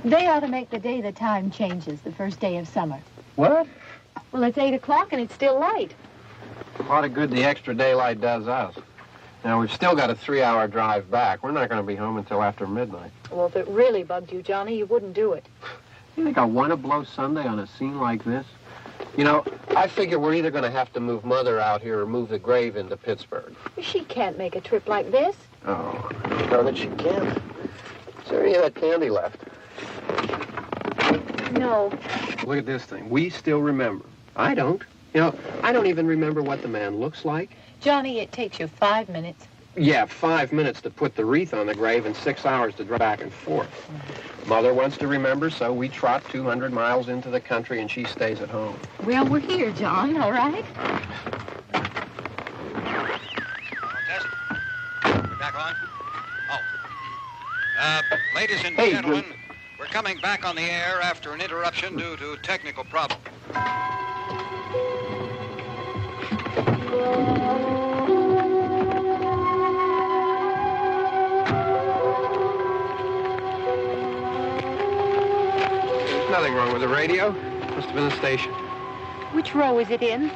They ought to make the day the time changes, the first day of summer. What? Well, it's 8 o'clock and it's still light. A lot of good the extra daylight does us. Now, we've still got a 3-hour drive back. We're not going to be home until after midnight. Well, if it really bugged you, Johnny, you wouldn't do it. You think I want to blow Sunday on a scene like this? You know, I figure we're either going to have to move Mother out here or move the grave into Pittsburgh. She can't make a trip like this. Oh, darn it, she can't. Is there any of that candy left? No. Look at this thing. We still remember. I don't. You know, I don't even remember what the man looks like. Johnny, it takes you 5 minutes. Yeah, 5 minutes to put the wreath on the grave and 6 hours to drive back and forth. Mother wants to remember, so we trot 200 miles into the country and she stays at home. Well, we're here, John, all right? Test. We're back on? Oh. Ladies and gentlemen, we're coming back on the air after an interruption due to technical problem. There's nothing wrong with the radio. Must have been the station. Which row is it in?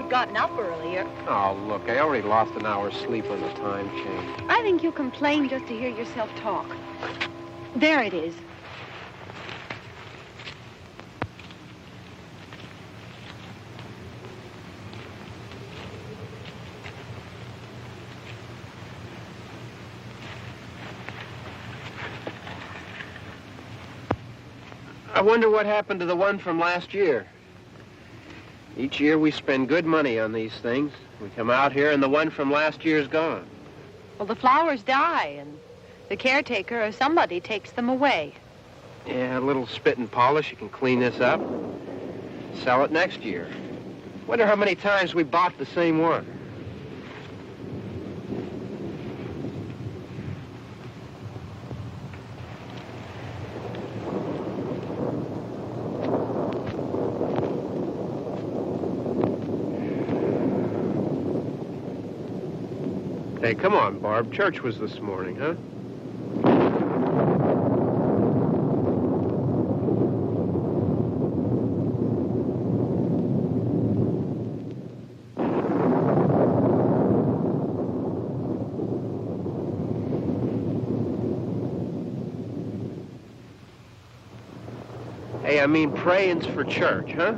Gotten up earlier. Oh, look, I already lost an hour's sleep on the time change. I think you complain just to hear yourself talk. There it is. I wonder what happened to the one from last year. Each year we spend good money on these things. We come out here and the one from last year's gone. Well, the flowers die and the caretaker or somebody takes them away. Yeah, a little spit and polish. You can clean this up. Sell it next year. Wonder how many times we bought the same one. Hey, come on, Barb. Church was this morning, huh? Hey, I mean, praying's for church, huh?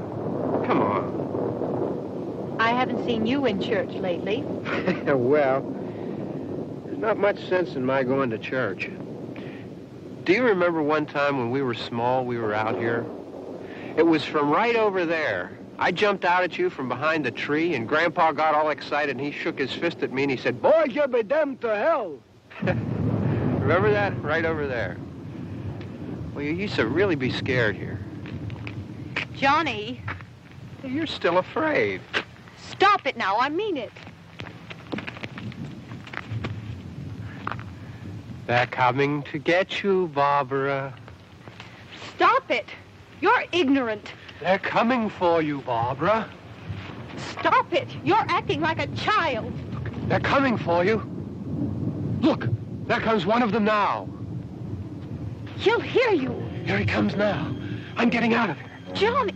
Come on. I haven't seen you in church lately. Well, there's not much sense in my going to church. Do you remember one time when we were small, we were out here? It was from right over there, I jumped out at you from behind the tree, and Grandpa got all excited, and he shook his fist at me, and he said, "Boy, you be damned to hell." Remember that? Right over there. Well, you used to really be scared here. Johnny. You're still afraid. Stop it now. I mean it. They're coming to get you, Barbara. Stop it. You're ignorant. They're coming for you, Barbara. Stop it. You're acting like a child. They're coming for you. Look, there comes one of them now. He'll hear you. Here he comes now. I'm getting out of here. Johnny.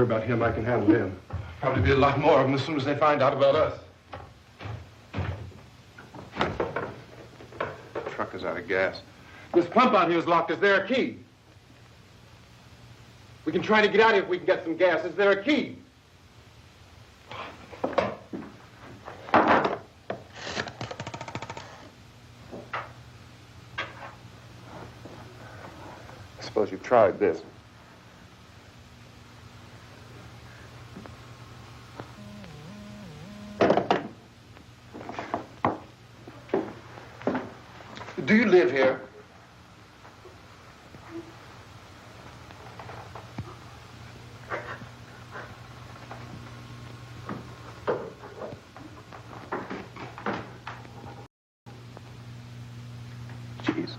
worry about him. I can handle him. Probably be a lot more of them as soon as they find out about us. The truck is out of gas. This pump out here is locked. Is there a key? We can try to get out of here if we can get some gas. Is there a key? I suppose you've tried this. Do you live here? Jesus.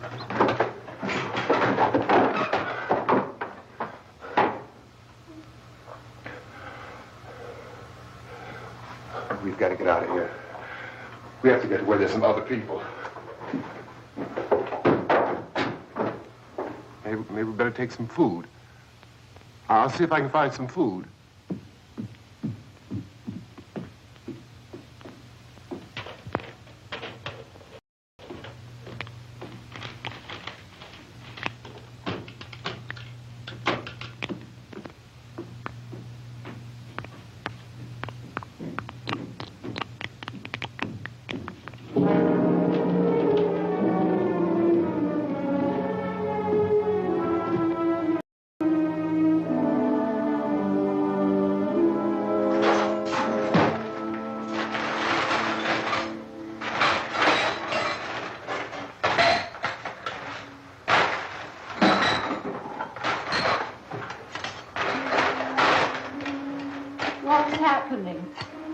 We've got to get out of here. We have to get to where there's some other people. Maybe we better take some food. I'll see if I can find some food. What's happening? What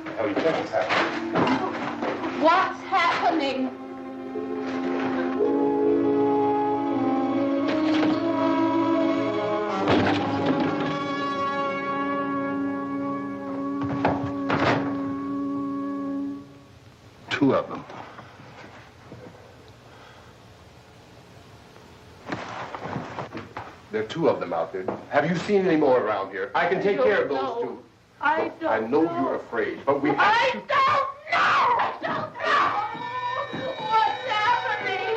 the hell do you think is happening? What's happening? Two of them. There are two of them out there. Have you seen any more around here? I can take care of those two. I don't I know you're afraid, but we have to... I don't know! I don't know! What's happening?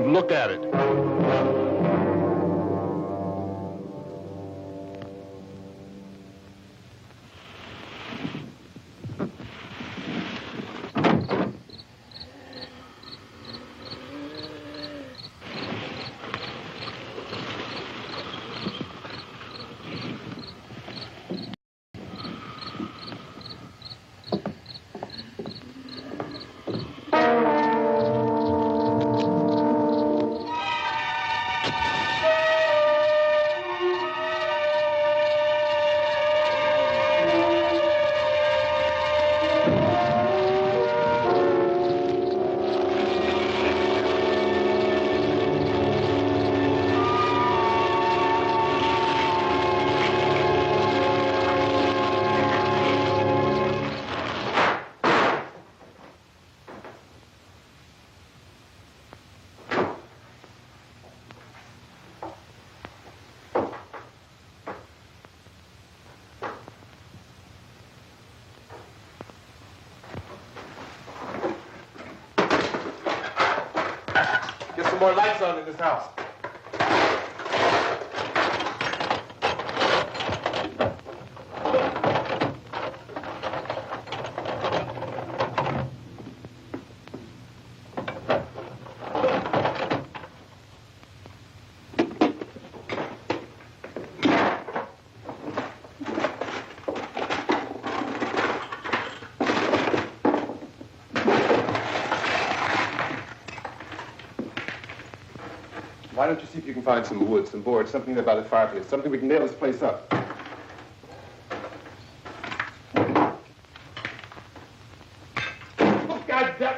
Don't look at it. Get some more lights on in this house. Why don't you see if you can find some wood, some boards, something there by the fireplace, something we can nail this place up. Oh, God damn.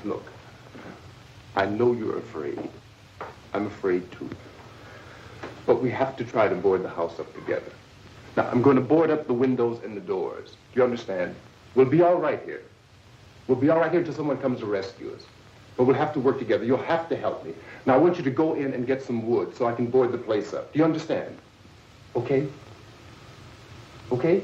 Look, I know you're afraid. I'm afraid too. But we have to try to board the house up together. Now, I'm going to board up the windows and the doors. Do you understand? We'll be all right here. We'll be all right here until someone comes to rescue us. But we'll have to work together. You'll have to help me. Now, I want you to go in and get some wood so I can board the place up. Do you understand? Okay? Okay?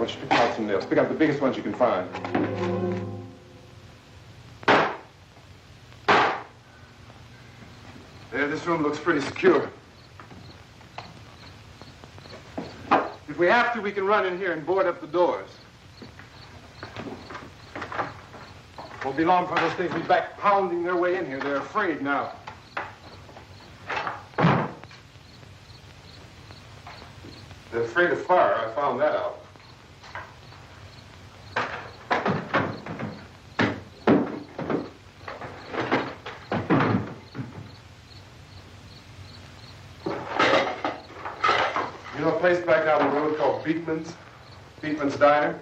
want you to pick out some nails. Pick out the biggest ones you can find. There, this room looks pretty secure. If we have to, we can run in here and board up the doors. Won't be long for those things will be back pounding their way in here. They're afraid now. They're afraid of fire. I found that out. You know a place back down the road called Beekman's? Beekman's Diner?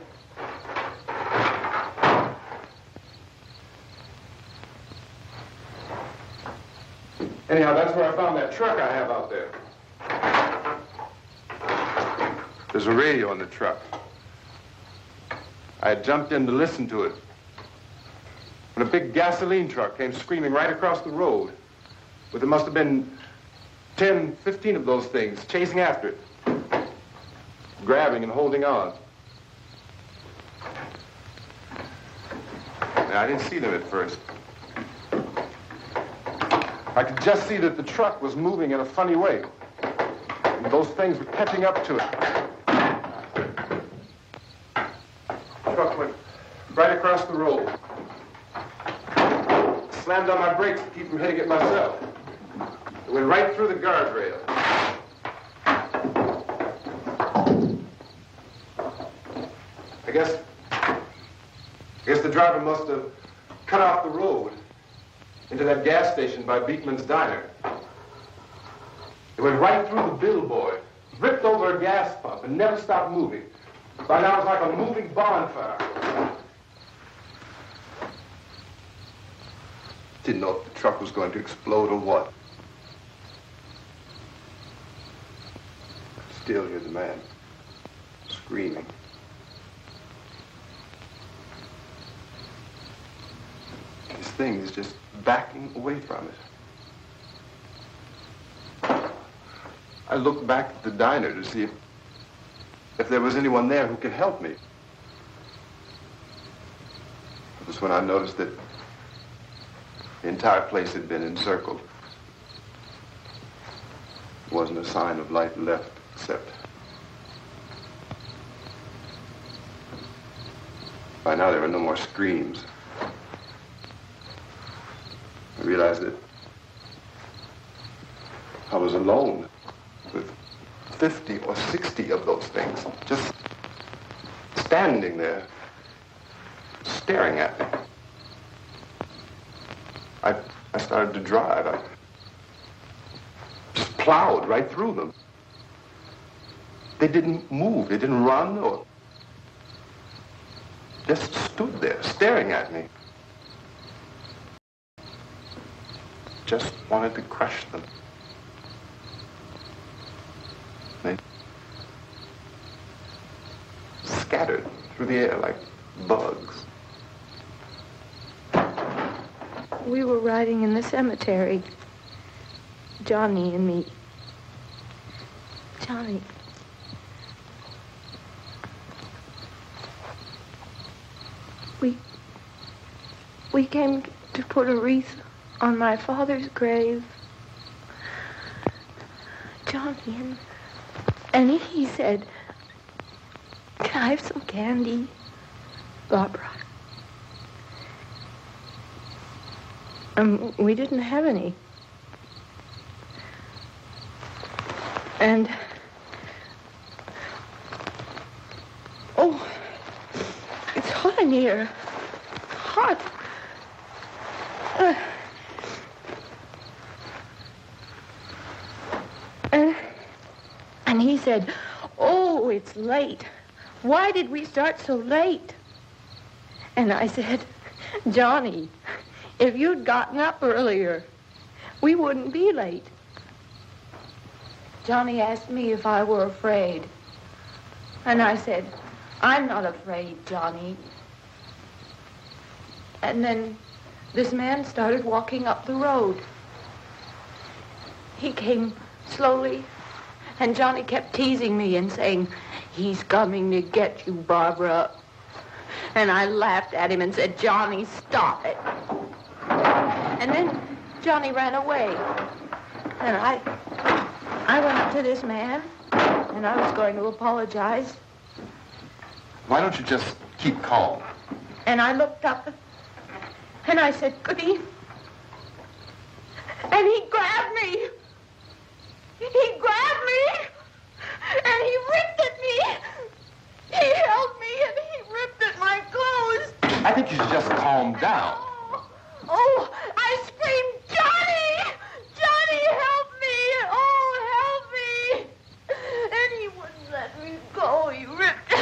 Anyhow, that's where I found that truck I have out there. There's a radio in the truck. I had jumped in to listen to it when a big gasoline truck came screaming right across the road. But there must have been 10, 15 of those things chasing after it, grabbing and holding on. Now, I didn't see them at first. I could just see that the truck was moving in a funny way. And those things were catching up to it. The truck went right across the road. Slammed on my brakes to keep from hitting it myself. It went right through the guardrail. I guess the driver must have cut off the road into that gas station by Beekman's Diner. It went right through the billboard, ripped over a gas pump, and never stopped moving. By now, it's like a moving bonfire. Didn't know if the truck was going to explode or what. Still, here's the man, screaming. This thing is just backing away from it. I looked back at the diner to see if there was anyone there who could help me. It was when I noticed that the entire place had been encircled. There wasn't a sign of light left except by now there were no more screams. I realized that I was alone with 50 or 60 of those things, just standing there, staring at me. I started to drive. I just plowed right through them. They didn't move. They didn't run or just stood there, staring at me. Just wanted to crush them. They scattered through the air like bugs. We were riding in the cemetery, Johnny and me. Johnny. We came to put a wreath on my father's grave. Johnny, and he said, "Can I have some candy, Barbra?" We didn't have any. And, oh, it's hot in here. Hot. And he said, "Oh, it's late. Why did we start so late?" And I said, "Johnny, if you'd gotten up earlier, we wouldn't be late." Johnny asked me if I were afraid. And I said, "I'm not afraid, Johnny." And then this man started walking up the road. He came slowly, and Johnny kept teasing me and saying, "He's coming to get you, Barbra." And I laughed at him and said, "Johnny, stop it." And then Johnny ran away. And I went up to this man, and I was going to apologize. Why don't you just keep calm? And I looked up, and I said, "Goody." And he grabbed me. He grabbed me, and he ripped at me. He held me, and he ripped at my clothes. I think you should just calm down. Oh, I screamed, "Johnny! Johnny, help me! Oh, help me!" And he wouldn't let me go. He ripped.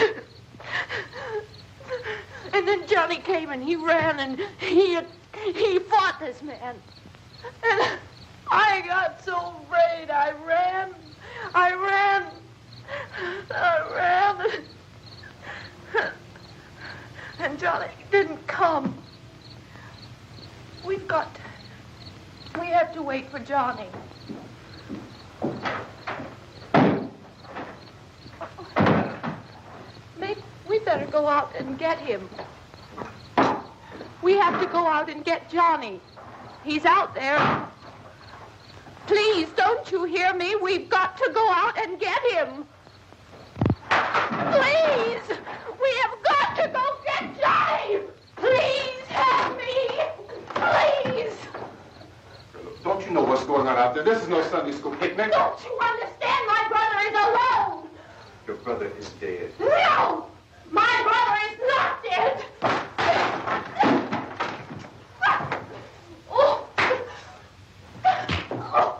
And then Johnny came and he ran and he fought this man. And I got so afraid. I ran. And Johnny didn't come. We have to wait for Johnny. We better go out and get him. We have to go out and get Johnny. He's out there. Please, don't you hear me? We've got to go out and get him. Please! We have got to go get Johnny! Please help me! Please! Don't you know what's going on out there? This is no Sunday school picnic. Don't you understand? My brother is alone! Your brother is dead. No! My brother is not dead! Oh.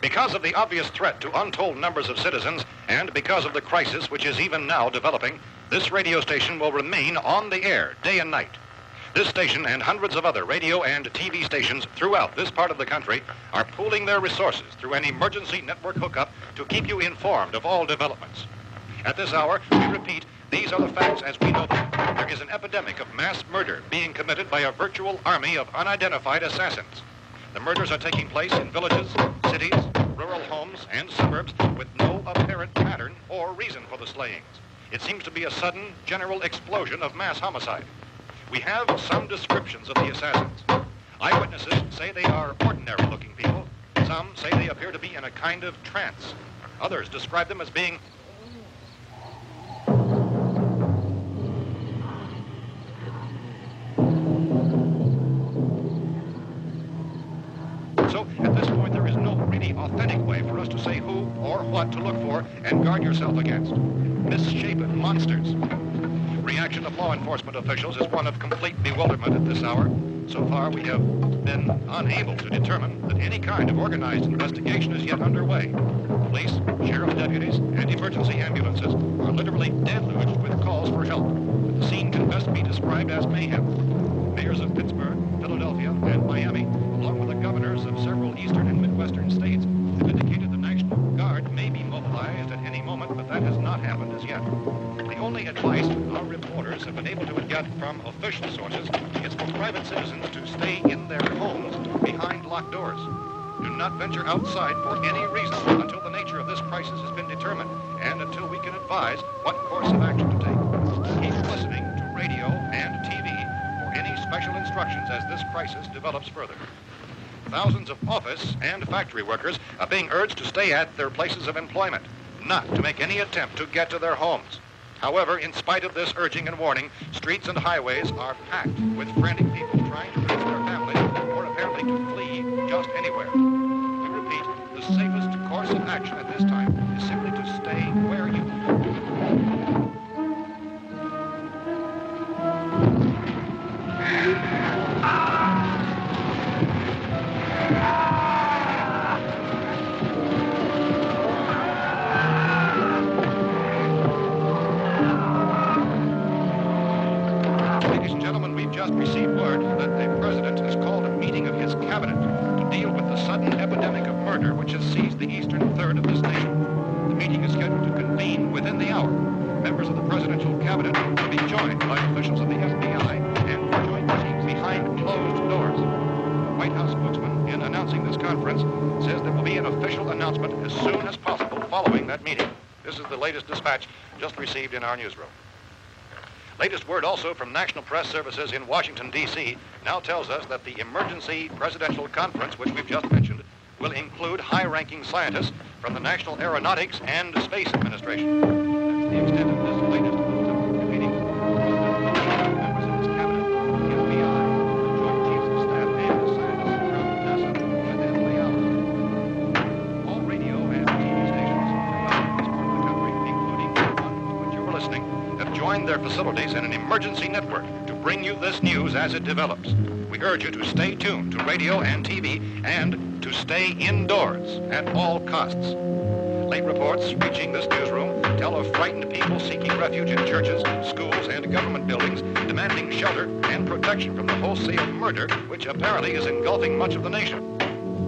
Because of the obvious threat to untold numbers of citizens and because of the crisis which is even now developing, this radio station will remain on the air day and night. This station and hundreds of other radio and TV stations throughout this part of the country are pooling their resources through an emergency network hookup to keep you informed of all developments. At this hour, we repeat, these are the facts as we know them. There is an epidemic of mass murder being committed by a virtual army of unidentified assassins. The murders are taking place in villages, cities, rural homes, and suburbs with no apparent pattern or reason for the slayings. It seems to be a sudden, general explosion of mass homicide. We have some descriptions of the assassins. Eyewitnesses say they are ordinary-looking people. Some say they appear to be in a kind of trance. Others describe them as being So, at this point, there is no really authentic way for us to say who or what to look for and guard yourself against. Misshapen monsters. Reaction of law enforcement officials is one of complete bewilderment at this hour. So far, we have been unable to determine that any kind of organized investigation is yet underway. Police, sheriff deputies, and emergency ambulances are literally deluged with calls for help. The scene can best be described as mayhem. Mayors of Pittsburgh, Philadelphia, and Miami, along with the governors of several eastern and midwestern states, have indicated the National Guard may be mobilized at any moment, but that has not happened as yet. The only advice our reporters have been able to get from official sources is for private citizens to stay in their homes behind locked doors. Do not venture outside for any reason until the nature of this crisis has been determined and until we can advise what course of action to take. Keep listening to radio and TV for any special instructions as this crisis develops further. Thousands of office and factory workers are being urged to stay at their places of employment, not to make any attempt to get to their homes. However, in spite of this urging and warning, streets and highways are packed with frantic people trying to reach their families or apparently to flee just anywhere. We repeat, the safest course course of action at this time is simply to stay where you Ladies and gentlemen, we've just received word that the President has called a meeting of his cabinet to deal with the sudden epidemic of murder which has seized the eastern third of this nation. The meeting is scheduled to convene within the hour. Members of the presidential cabinet will be joined by officials of the FBI and joint teams behind closed doors. The White House spokesman, in announcing this conference, says there will be an official announcement as soon as possible following that meeting. This is the latest dispatch just received in our newsroom. Latest word also from National Press Services in Washington, D.C. now tells us that the emergency presidential conference, which we've just mentioned, will include high-ranking scientists from the National Aeronautics and Space Administration. That's the extent of this latest bulletin meeting. Members of this cabinet, the FBI, the Joint Chiefs of Staff, and the scientists from NASA within the hour. All radio and TV stations throughout this part of the country, including the one to which you were listening, have joined their facilities in an emergency network to bring you this news as it develops. We urge you to stay tuned to radio and TV and to stay indoors at all costs. Late reports reaching this newsroom tell of frightened people seeking refuge in churches, schools, and government buildings, demanding shelter and protection from the wholesale murder which apparently is engulfing much of the nation.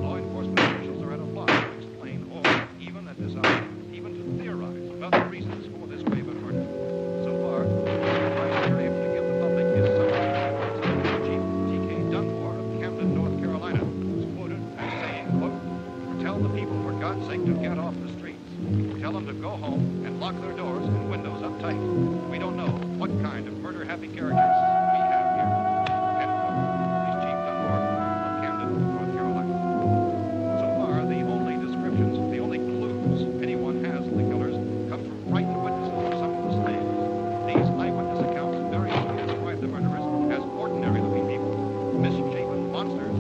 Law enforcement officials are at a loss to explain or even at this hour, even to theorize about the reasons for this grave of murder. So far, the advice they're able to give the public is something Chief T.K. Dunmore of Camden, North Carolina, who's quoted as saying, quote, "Tell the people, for God's sake, to get off the streets. Tell them to go home and lock their doors and windows up tight. We don't know what kind of murder-happy characters we have here." End quote. He's Chief Dunmore of Camden, North Carolina. So far, the only descriptions, the only clues anyone has of the killers come from frightened witnesses of some of the slaves. These eyewitness accounts variously describe the murderers as ordinary-looking people, misshapen monsters,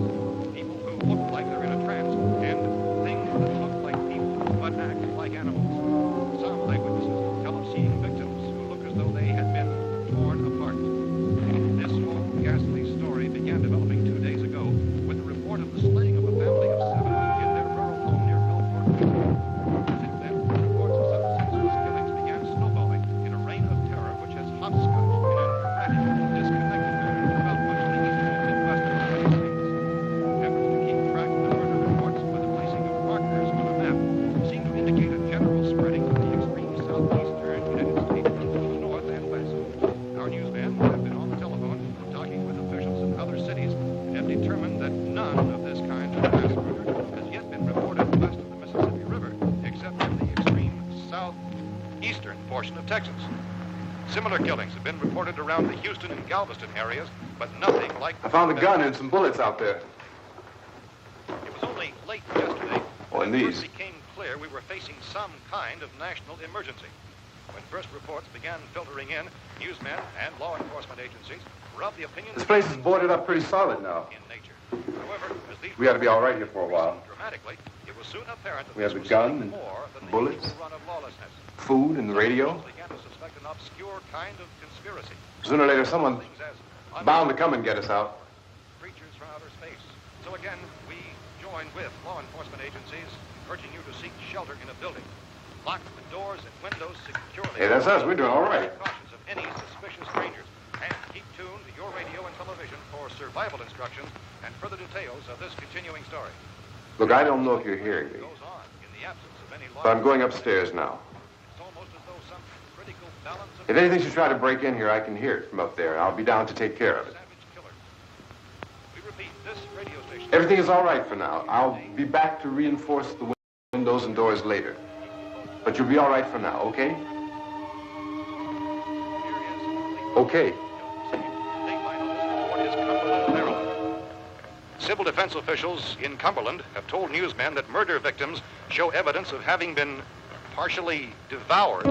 people who look like they're in a trance, and things that look like people but act like animals. Some eyewitnesses tell of seeing victims who look as though they had been torn apart. This whole ghastly story began developing 2 days ago with the report of the slaying of a family of 7 in their rural home near Gulfport. Since then, reports of some senseless killings began snowballing in a reign of terror which has hopscotched in an erratic, disconnected manner throughout much of the eastern and midwestern United States. Efforts to keep track of the murder reports by the placing of markers on a map seem to indicate a general spreading of the extreme southeastern United States to the north and west. Our newsmen have been on the telephone talking with officials in other cities and have determined that none of this kind of mass murder has yet been reported west of the Mississippi River, except in the extreme southeastern portion of Texas. Similar killings have been reported around the Houston and Galveston areas, but nothing like... I found a gun and some bullets out there. It was only late yesterday Oh, and when it these. first became clear we were facing some kind of national emergency. When first reports began filtering in, newsmen and law enforcement agencies were of the opinion This that place is boarded up pretty solid now. in nature. However, as these We ought to be all right here for a while. dramatically, it was soon apparent that We have this a was gun something and more than the bullets. usual run of lawlessness. Food and the radio. Some began to suspect an obscure kind of conspiracy. Sooner or later, someone Things as bound to come and get us out. creatures from outer space. So again, we join with law enforcement agencies, urging you to seek shelter in a building. Lock the doors and windows securely. Hey, that's us. We're doing all right. Precautions of any suspicious strangers. And keep tuned to your radio and television for survival instructions and further details of this continuing story. Look, I don't know if you're hearing me, Goes on in the absence of any law. but I'm going upstairs now. It's almost as though some critical balance of If anything should try to break in here, I can hear it from up there. I'll be down to take care of it. savage killers. We repeat, this radio station. Everything is all right for now. I'll be back to reinforce the windows and doors later. But you'll be all right for now, okay? Okay. Civil defense officials in Cumberland have told newsmen that murder victims show evidence of having been partially devoured.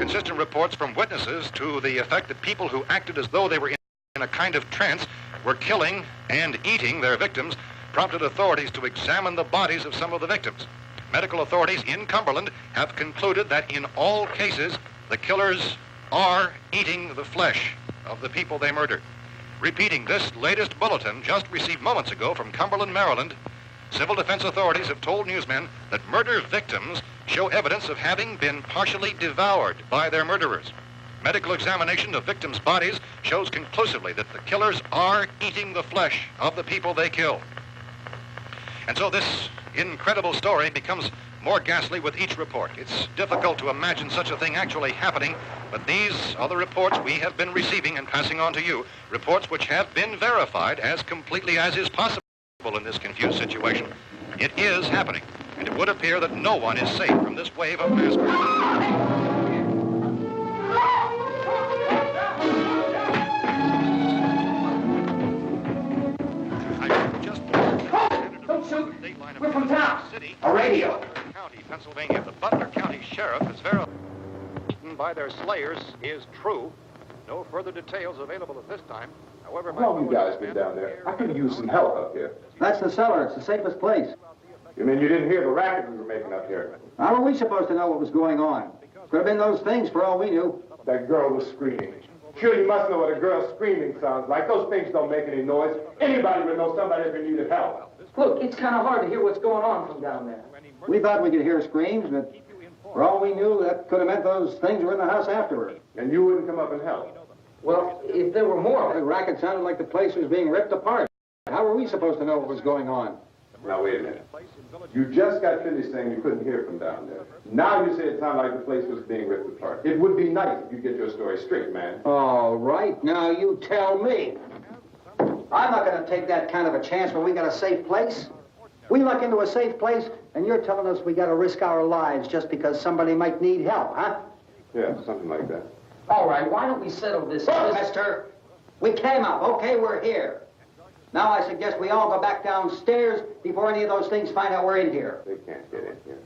inconsistent reports from witnesses to the effect that people who acted as though they were in a kind of trance were killing and eating their victims prompted authorities to examine the bodies of some of the victims. Medical authorities in Cumberland have concluded that in all cases, the killers are eating the flesh of the people they murdered. Repeating this latest bulletin just received moments ago from Cumberland, Maryland, civil defense authorities have told newsmen that murder victims show evidence of having been partially devoured by their murderers. Medical examination of victims' bodies shows conclusively that the killers are eating the flesh of the people they kill. And so this incredible story becomes more ghastly with each report. It's difficult to imagine such a thing actually happening, but these are the reports we have been receiving and passing on to you, reports which have been verified as completely as is possible in this confused situation. It is happening, and it would appear that no one is safe from this wave of mass murder. We're from town. A radio. County, Pennsylvania. The Butler County Sheriff is verified by their slayers is true. No further details available at this time. However, How long you guys been down there? I could use some help up here. That's the cellar. It's the safest place. You mean you didn't hear the racket we were making up here? How are we supposed to know what was going on? Could have been those things for all we knew. That girl was screaming. Sure, you must know what a girl screaming sounds like. Those things don't make any noise. Anybody would know somebody ever needed help. Look, it's kind of hard to hear what's going on from down there. We thought we could hear screams, but for all we knew, that could have meant those things were in the house afterward. And you wouldn't come up and help? Well, if there were more... The racket sounded like the place was being ripped apart. How were we supposed to know what was going on? Now, wait a minute. You just got finished saying you couldn't hear from down there. Now you say it sounded like the place was being ripped apart. It would be nice if you get your story straight, man. All right, now you tell me. I'm not going to take that kind of a chance when we got a safe place. We luck into a safe place, and you're telling us we got to risk our lives just because somebody might need help, huh? Yeah, something like that. All right, why don't we settle this? Look, mister, we came up. Okay, we're here. Now I suggest we all go back downstairs before any of those things find out we're in here. They can't get in here.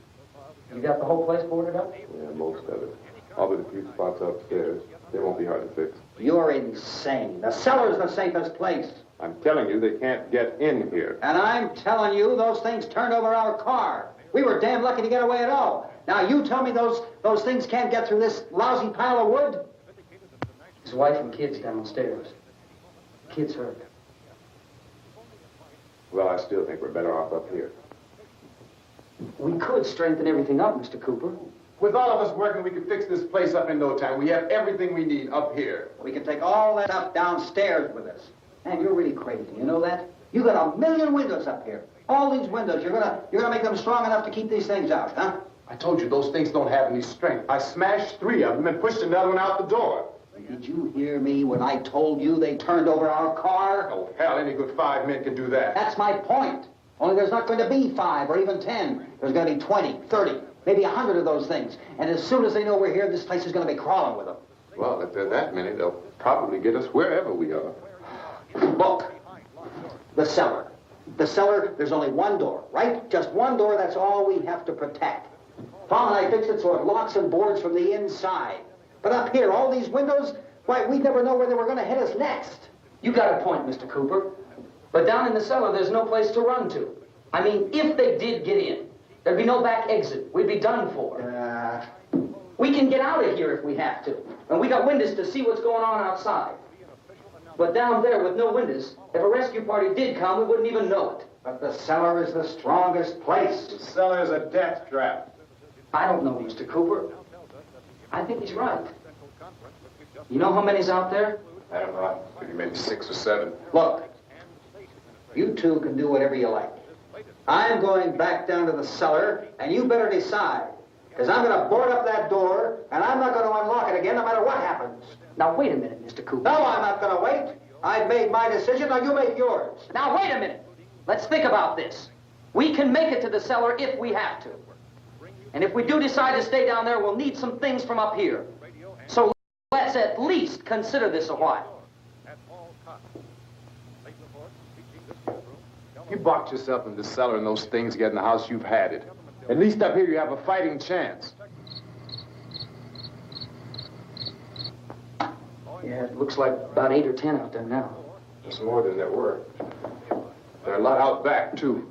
You got the whole place boarded up? Yeah, most of it. All but a few spots upstairs. They won't be hard to fix. You're insane. The cellar's the safest place. I'm telling you, they can't get in here. And I'm telling you, those things turned over our car. We were damn lucky to get away at all. Now you tell me those things can't get through this lousy pile of wood? His wife and kids downstairs. Kids hurt. Well, I still think we're better off up here. We could strengthen everything up, Mr. Cooper. With all of us working, we could fix this place up in no time. We have everything we need up here. We can take all that stuff downstairs with us. Man, you're really crazy. You know that? You got 1 million windows up here. All these windows, you're gonna make them strong enough to keep these things out, huh? I told you those things don't have any strength. I smashed 3 of them and pushed another one out the door. Did you hear me when I told you they turned over our car? Oh, hell, any good 5 men can do that. That's my point. Only there's not going to be 5 or even 10. There's going to be 20, 30, maybe 100 of those things. And as soon as they know we're here, this place is going to be crawling with them. Well, if there are that many, they'll probably get us wherever we are. Look, the cellar. The cellar, there's only one door, right? Just one door, that's all we have to protect. Tom and I fixed it so it locks and boards from the inside. But up here, all these windows, why, we'd never know where they were going to hit us next. You got a point, Mr. Cooper. But down in the cellar, there's no place to run to. I mean, if they did get in, there'd be no back exit. We'd be done for. We can get out of here if we have to. And we got windows to see what's going on outside. But down there with no windows, if a rescue party did come, we wouldn't even know it. But the cellar is the strongest place. The cellar is a death trap. I don't know, Mr. Cooper. I think he's right. You know how many's out there? I don't know. Maybe 6 or 7. Look, you two can do whatever you like. I'm going back down to the cellar, and you better decide. Because I'm going to board up that door, and I'm not going to unlock it again no matter what happens. Now, wait a minute, Mr. Cooper. No, I'm not going to wait. I've made my decision, now you make yours. Now, wait a minute. Let's think about this. We can make it to the cellar if we have to. And if we do decide to stay down there, we'll need some things from up here. So let's at least consider this a while. You boxed yourself in the cellar and those things get in the house, you've had it. At least up here you have a fighting chance. Yeah, it looks like about 8 or 10 out there now. There's more than there were. There are a lot out back, too.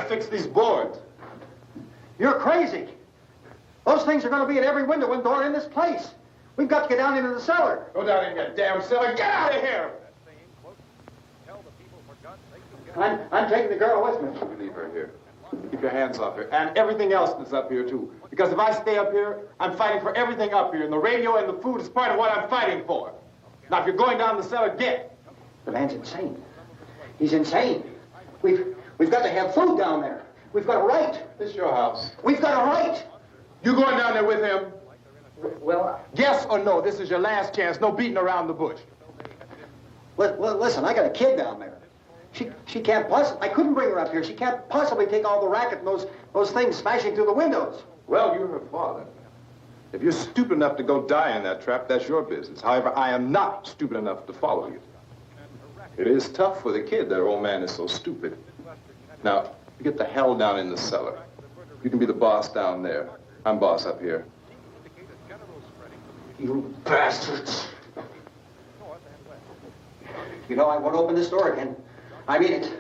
Fix these boards. You're crazy. Those things are going to be at every window and door in this place. We've got to get down into the cellar. Go down in your damn cellar. Get out of here! I'm taking the girl with me. You leave her here. Keep your hands off her. And everything else that's up here, too. Because if I stay up here, I'm fighting for everything up here. And the radio and the food is part of what I'm fighting for. Now, if you're going down the cellar, get. The man's insane. He's insane. We've got to have food down there. We've got a right. This is your house. We've got a right. You going down there with him? Well, Yes or no? This is your last chance. No beating around the bush. Listen, I got a kid down there. She can't possibly... I couldn't bring her up here. She can't possibly take all the racket and those things smashing through the windows. Well, you're her father. If you're stupid enough to go die in that trap, that's your business. However, I am not stupid enough to follow you. It is tough for the kid. That old man is so stupid. Now, you get the hell down in the cellar. You can be the boss down there. I'm boss up here. You bastards. You know, I won't open this door again. I mean it.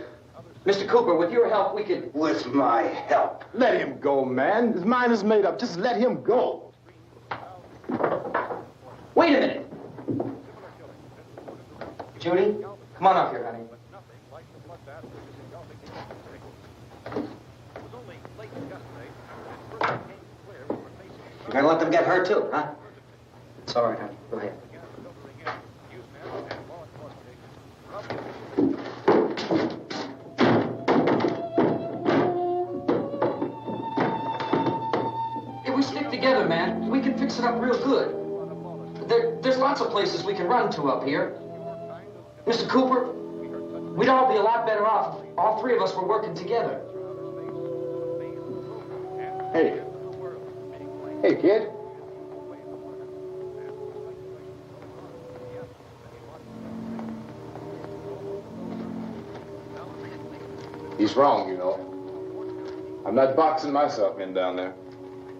Mr. Cooper, with your help, we could... With my help. Let him go, man. His mind is made up. Just let him go. Wait a minute. Judy, come on up here, honey. You're gonna let them get hurt too, huh? It's all right, honey. Go ahead. If we stick together, man, we can fix it up real good. There's lots of places we can run to up here. Mr. Cooper, we'd all be a lot better off if all three of us were working together. Hey. Hey, kid. He's wrong, you know. I'm not boxing myself in down there.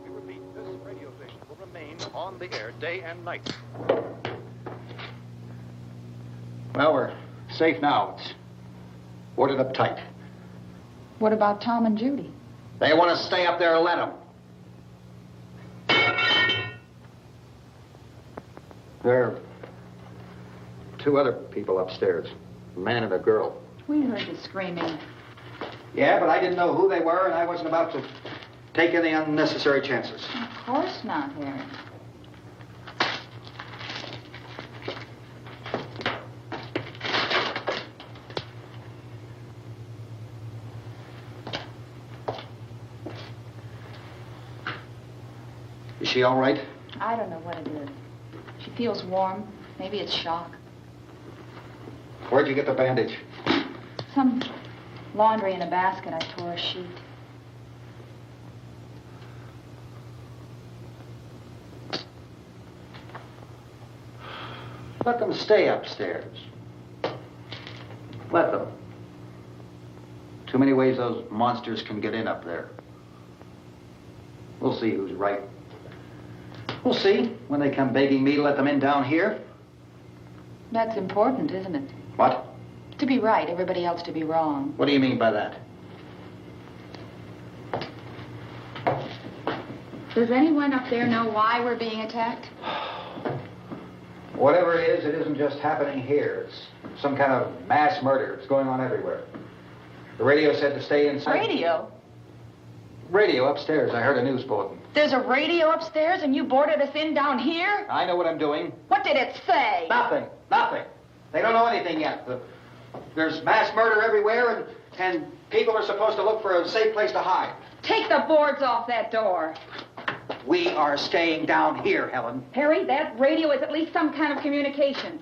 We repeat, this radio station will remain on the air day and night. Well, we're safe now. It's boarded up tight. What about Tom and Judy? They want to stay up there and let them. There are two other people upstairs, a man and a girl. We heard the screaming. Yeah, but I didn't know who they were, and I wasn't about to take any unnecessary chances. Of course not, Harry. Is she all right? I don't know what it is. She feels warm. Maybe it's shock. Where'd you get the bandage? Some laundry in a basket. I tore a sheet. Let them stay upstairs. Let them. Too many ways those monsters can get in up there. We'll see who's right. We'll see when they come begging me to let them in down here. That's important, isn't it? What? To be right, everybody else to be wrong. What do you mean by that? Does anyone up there know why we're being attacked? Whatever it isn't just happening here. It's some kind of mass murder. It's going on everywhere. The radio said to stay inside. Radio? Radio upstairs. I heard a news bulletin. There's a radio upstairs and you boarded us in down here? I know what I'm doing. What did it say? Nothing. They don't know anything yet. There's mass murder everywhere, and people are supposed to look for a safe place to hide. Take the boards off that door. We are staying down here, Helen. Harry, that radio is at least some kind of communication.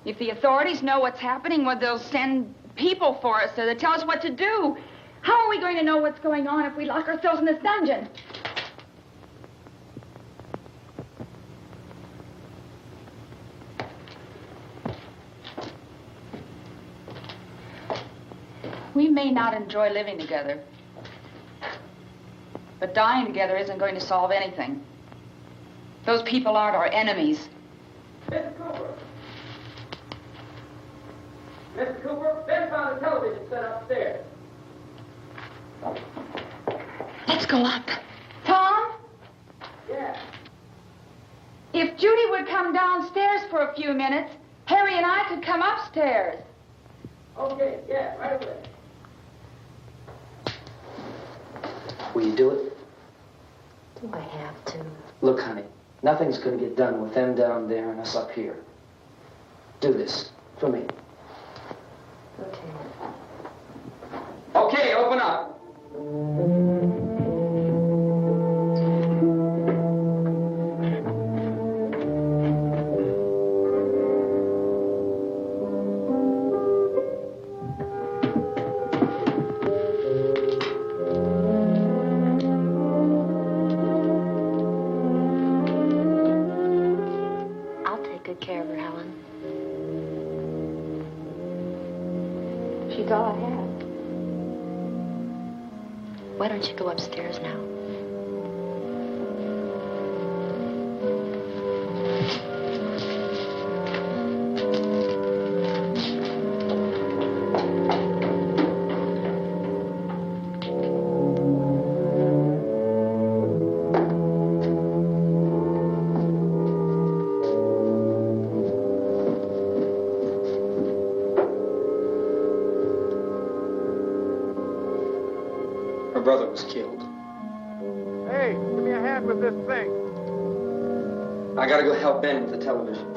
If the authorities know what's happening, well, they'll send people for us so they tell us what to do. How are we going to know what's going on if we lock ourselves in this dungeon? We may not enjoy living together, but dying together isn't going to solve anything. Those people aren't our enemies. Mr. Cooper! Mr. Cooper, Ben found a television set upstairs. Let's go up. Tom? Yeah. If Judy would come downstairs for a few minutes, Harry and I could come upstairs. Okay, yeah, right away. Will you do it? Do I have to? Look, honey, nothing's going to get done with them down there and us up here. Do this for me. Okay. Okay, open up. I'll take good care of her, Helen. She's all I have. Why don't you go upstairs now? Her brother was killed. Hey, give me a hand with this thing. I gotta go help Ben with the television.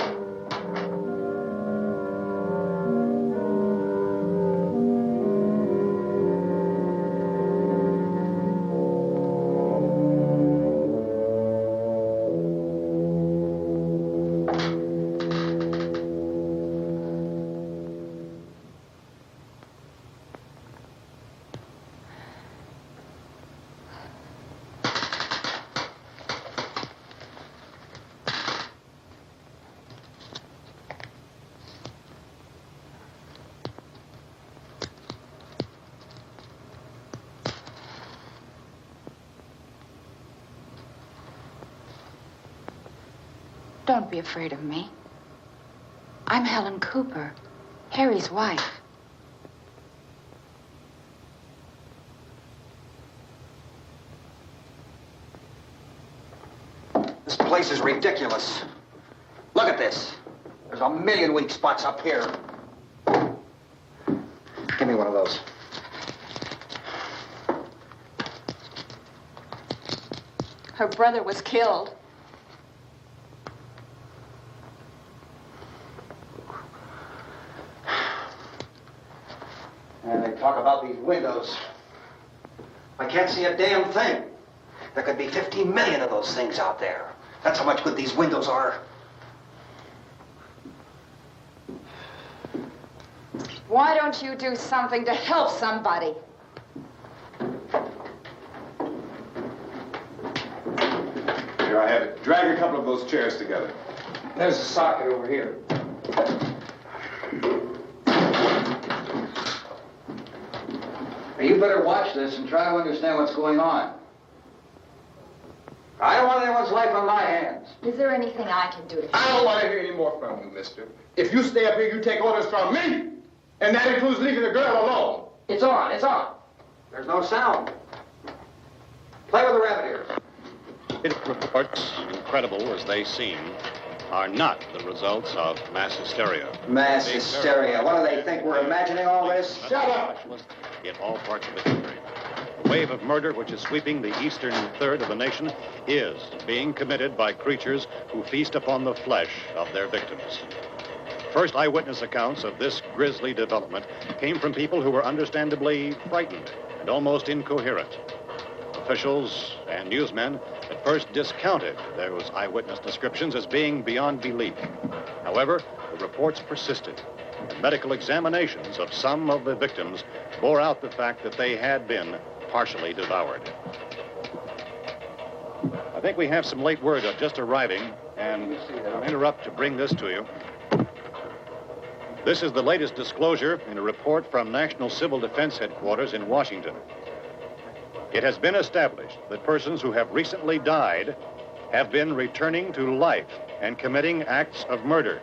Don't be afraid of me. I'm Helen Cooper, Harry's wife. This place is ridiculous. Look at this. There's a million weak spots up here. Give me one of those. Her brother was killed. And they talk about these windows. I can't see a damn thing. There could be 15 million of those things out there. That's how much good these windows are. Why don't you do something to help somebody? Here I have it. Drag a couple of those chairs together. There's a socket over here. You better watch this and try to understand what's going on. I don't want anyone's life on my hands. Is there anything I can do to I don't want to hear any more from you, mister. If you stay up here, you take orders from me. And that includes leaving the girl alone. It's on, it's on. There's no sound. Play with the rabbit ears. Reports, incredible as they seem, are not the results of mass hysteria. Mass hysteria. What do they think? We're imagining all this? Shut up! In all parts of the country. The wave of murder which is sweeping the eastern third of the nation is being committed by creatures who feast upon the flesh of their victims. First eyewitness accounts of this grisly development came from people who were understandably frightened and almost incoherent. Officials and newsmen at first discounted those eyewitness descriptions as being beyond belief. However, the reports persisted, and medical examinations of some of the victims bore out the fact that they had been partially devoured. I think we have some late word just arriving, and I'll interrupt to bring this to you. This is the latest disclosure in a report from National Civil Defense Headquarters in Washington. It has been established that persons who have recently died have been returning to life and committing acts of murder.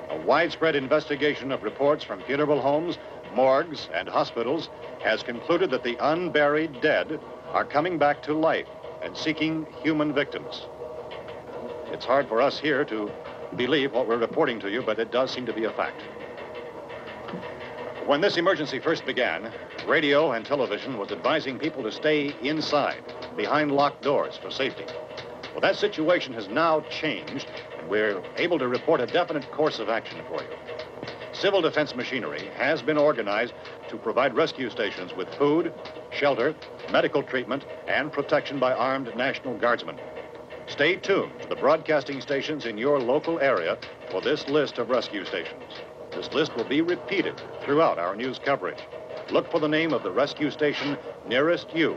A widespread investigation of reports from funeral homes, morgues, and hospitals has concluded that the unburied dead are coming back to life and seeking human victims. It's hard for us here to believe what we're reporting to you, but it does seem to be a fact. When this emergency first began, radio and television was advising people to stay inside, behind locked doors for safety. Well, that situation has now changed, and we're able to report a definite course of action for you. Civil defense machinery has been organized to provide rescue stations with food, shelter, medical treatment, and protection by armed National Guardsmen. Stay tuned to the broadcasting stations in your local area for this list of rescue stations. This list will be repeated throughout our news coverage. Look for the name of the rescue station nearest you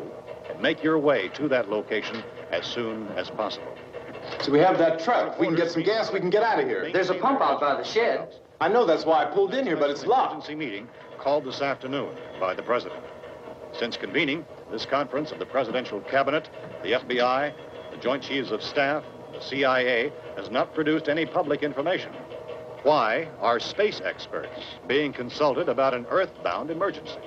and make your way to that location as soon as possible. So we have that truck. If we can get some gas, we can get out of here. There's a pump out by the shed. I know, that's why I pulled in here, but it's locked. Emergency meeting called this afternoon by the president. Since convening this conference of the presidential cabinet, the FBI, the Joint Chiefs of Staff, the CIA has not produced any public information. Why are space experts being consulted about an earthbound emergency?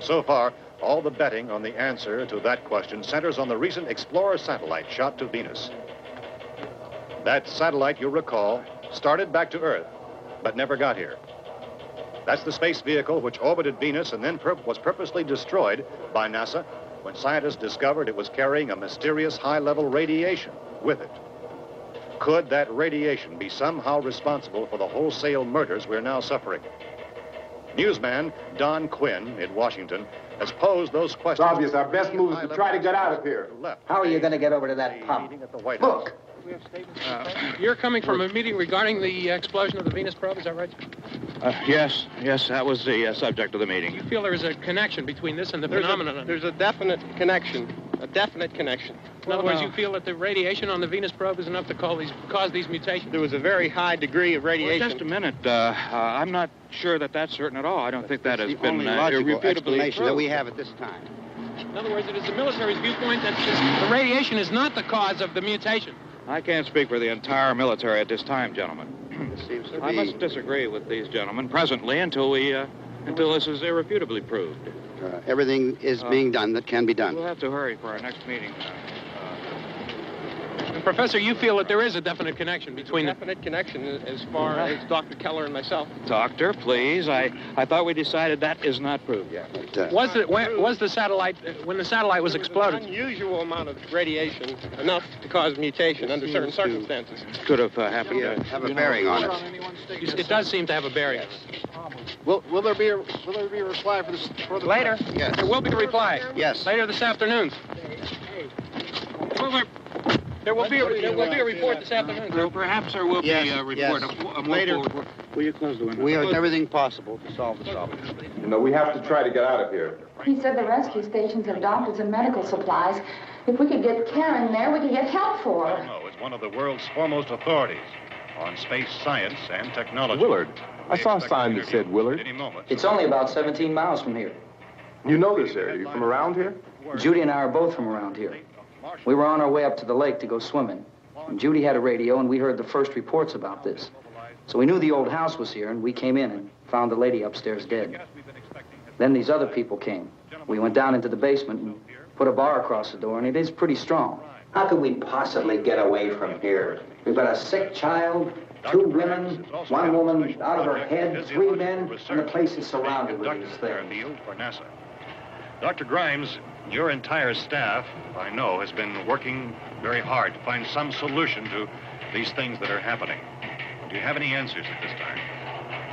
So far, all the betting on the answer to that question centers on the recent Explorer satellite shot to Venus. That satellite, you'll recall, started back to Earth, but never got here. That's the space vehicle which orbited Venus and then was purposely destroyed by NASA when scientists discovered it was carrying a mysterious high-level radiation with it. Could that radiation be somehow responsible for the wholesale murders we're now suffering? Newsman Don Quinn in Washington has posed those questions. It's obvious our best move is to try to get out of here. How are you going to get over to that pump? Look. You're coming from a meeting regarding the explosion of the Venus probe, is that right? Yes, that was the subject of the meeting. You feel there is a connection between this and the phenomenon? There's a definite connection. In other words, you feel that the radiation on the Venus probe is enough to cause these mutations? There was a very high degree of radiation. Well, just a minute. I'm not sure that that's certain at all. I don't think that has been irrefutably proved. that we have at this time. In other words, it is the military's viewpoint that the radiation is not the cause of the mutation. I can't speak for the entire military at this time, gentlemen. This seems to I must disagree with these gentlemen presently until this is irrefutably proved. Everything is being done that can be done. We'll have to hurry for our next meeting. Professor, you feel that there is a definite connection between a definite connection as far as Dr. Keller and myself. Doctor, please. I thought we decided that is not proved yet. Was the satellite, when the satellite was exploded? An unusual amount of radiation, enough to cause mutation under certain circumstances. Could have happened to have a bearing on it. It does seem to have a bearing. Will there be a reply for the later? Yes. There will be a reply. Yes. Later this afternoon. There will be a report this afternoon. Perhaps there will be a report. Later. Will you close the window? We are doing everything possible to solve the problem. You know, we have to try to get out of here. He said the rescue stations have doctors and medical supplies. If we could get care in there, we could get help for her. No, it's one of the world's foremost authorities on space science and technology. Willard. I saw a sign that said Willard. Any moment. It's only about 17 miles from here. You know this area. You from around here? Judy and I are both from around here. We were on our way up to the lake to go swimming. And Judy had a radio, and we heard the first reports about this. So we knew the old house was here, and we came in and found the lady upstairs dead. Then these other people came. We went down into the basement and put a bar across the door, and it is pretty strong. How could we possibly get away from here? We've got a sick child, 2 women, 1 woman out of her head, 3 men, and the place is surrounded with these things. For NASA. Dr. Grimes, your entire staff, I know, has been working very hard to find some solution to these things that are happening. Do you have any answers at this time?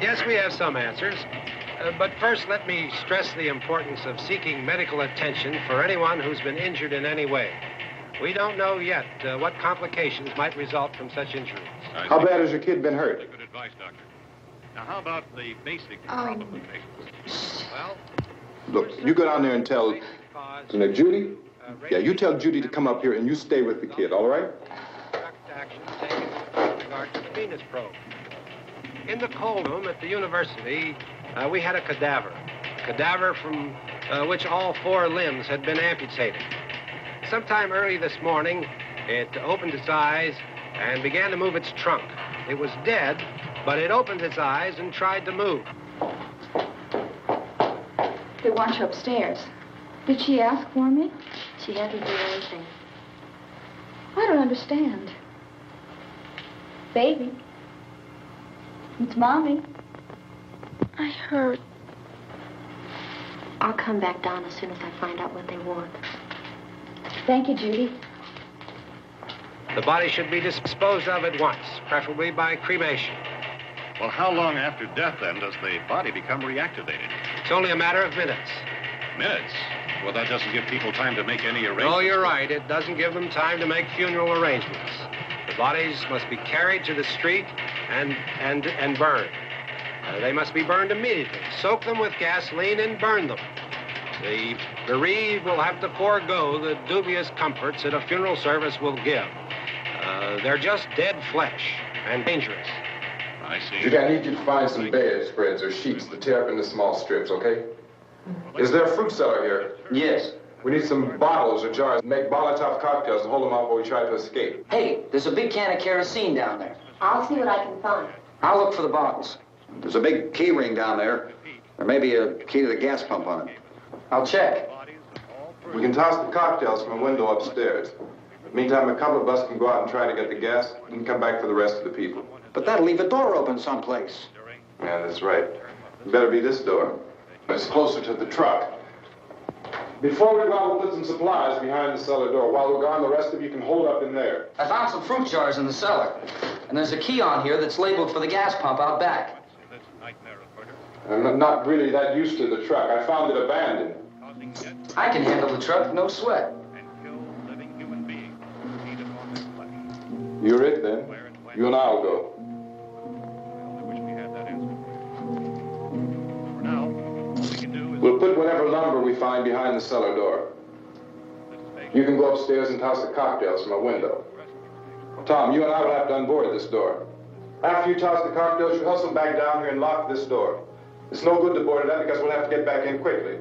Yes, we have some answers. But first, let me stress the importance of seeking medical attention for anyone who's been injured in any way. We don't know yet what complications might result from such injuries. How bad has your kid been hurt? Good advice, Doctor. Now, how about the basic complications? Well, Look, you go down there and tell, Judy? Yeah, you tell Judy to come up here and you stay with the kid, all right? Action taken with regard to the Venus probe. In the cold room at the university, we had a cadaver from which all 4 limbs had been amputated. Sometime early this morning, it opened its eyes and began to move its trunk. It was dead, but it opened its eyes and tried to move. They want you upstairs. Did she ask for me? She hasn't done anything. I don't understand. Baby. It's Mommy. I heard. I'll come back down as soon as I find out what they want. Thank you, Judy. The body should be disposed of at once, preferably by cremation. Well, how long after death, then, does the body become reactivated? It's only a matter of minutes. Minutes? Well, that doesn't give people time to make any arrangements. No, you're right. It doesn't give them time to make funeral arrangements. The bodies must be carried to the street and burned. They must be burned immediately. Soak them with gasoline and burn them. The bereaved will have to forego the dubious comforts that a funeral service will give. They're just dead flesh and dangerous. I see. Judy, I need you to find some bedspreads or sheets to tear up into small strips, okay? Is there a fruit cellar here? Yes. We need some bottles or jars to make Molotov cocktails and hold them out while we try to escape. Hey, there's a big can of kerosene down there. I'll see what I can find. I'll look for the bottles. There's a big key ring down there. There may be a key to the gas pump on it. I'll check. We can toss the cocktails from a window upstairs. Meantime, a couple of us can go out and try to get the gas and come back for the rest of the people. But that'll leave a door open someplace. Yeah, that's right. It better be this door. It's closer to the truck. Before we go out, we'll put some supplies behind the cellar door. While we're gone, the rest of you can hold up in there. I found some fruit jars in the cellar. And there's a key on here that's labeled for the gas pump out back. I'm not really that used to the truck. I found it abandoned. I can handle the truck, no sweat. You're it, then. You and I'll go. We'll put whatever lumber we find behind the cellar door. You can go upstairs and toss the cocktails from a window. Tom, you and I will have to unboard this door. After you toss the cocktails, you hustle back down here and lock this door. It's no good to board it up because we'll have to get back in quickly.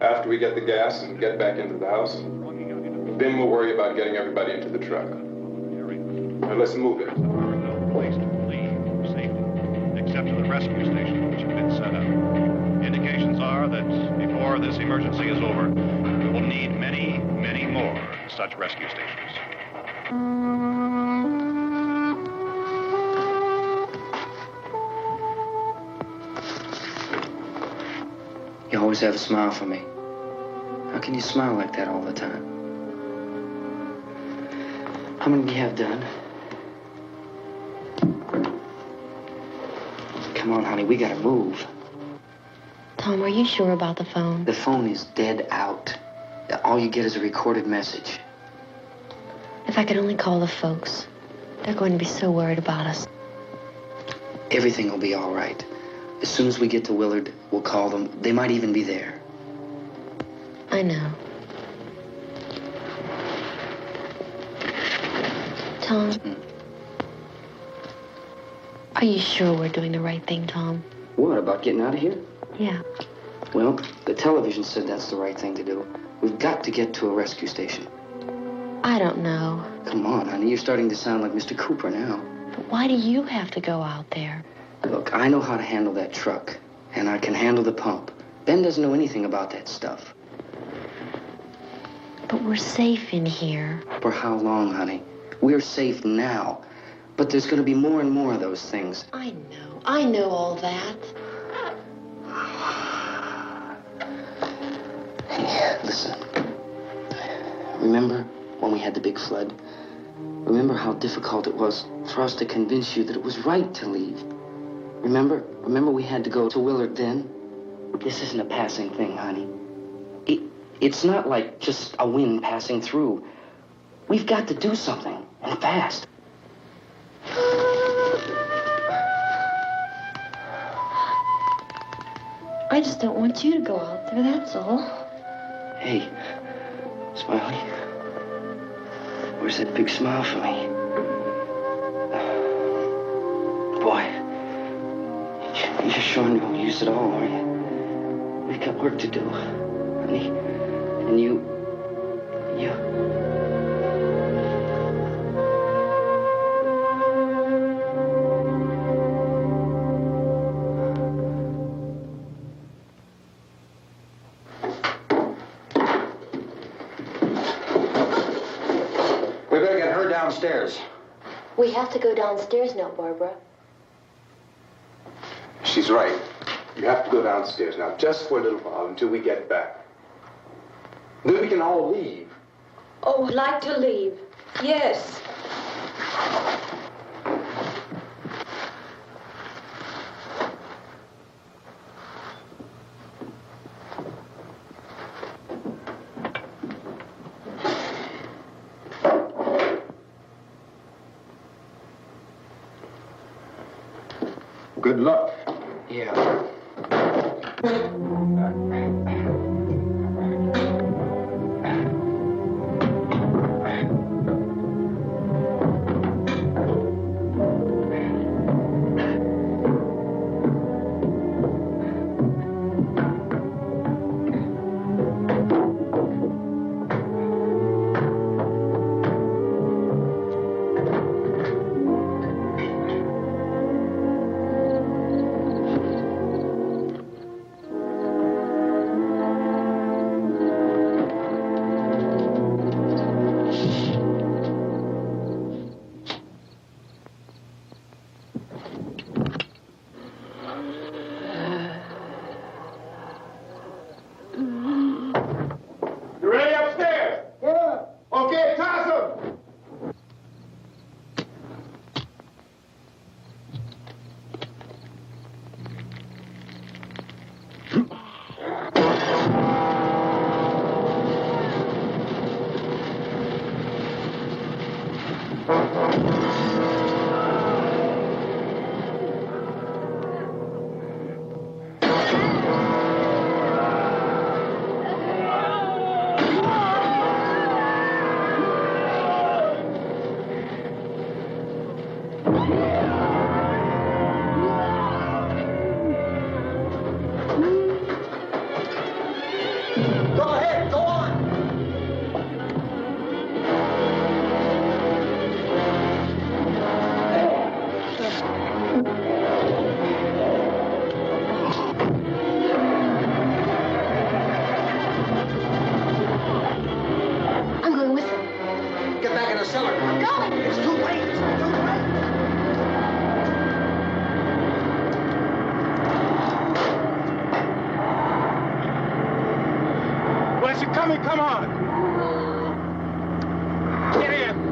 After we get the gas and get back into the house, then we'll worry about getting everybody into the truck. Now let's move it. There is no place to leave safely, except to the rescue stations which have been set up. Indications are that before this emergency is over, we will need many, many more such rescue stations. You always have a smile for me. How can you smile like that all the time? How many do you have done? Come on, honey, we gotta move. Tom, are you sure about the phone? The phone is dead out. All you get is a recorded message. If I could only call the folks. They're going to be so worried about us. Everything will be all right. As soon as we get to Willard, we'll call them. They might even be there. I know. Tom? Are you sure we're doing the right thing, Tom? What, about getting out of here? Yeah. Well, the television said that's the right thing to do. We've got to get to a rescue station. I don't know. Come on, honey. You're starting to sound like Mr. Cooper now. But why do you have to go out there? Look, I know how to handle that truck, and I can handle the pump. Ben doesn't know anything about that stuff. But we're safe in here. For how long, honey? We're safe now. But there's going to be more and more of those things. I know. I know all that. Hey, listen. Remember when we had the big flood? Remember how difficult it was for us to convince you that it was right to leave? Remember we had to go to Willard then? This isn't a passing thing, honey. It's not like just a wind passing through. We've got to do something, and fast. I just don't want you to go out there, that's all. Hey, Smiley. Where's that big smile for me? Boy, you're sure you won't use it all, are you? We've got work to do, honey. And you... We better get her downstairs. We have to go downstairs now, Barbara. She's right. You have to go downstairs now, just for a little while, until we get back. Then we can all leave. Oh, I'd like to leave. Yes. Good luck. Yeah. Come on. Get in.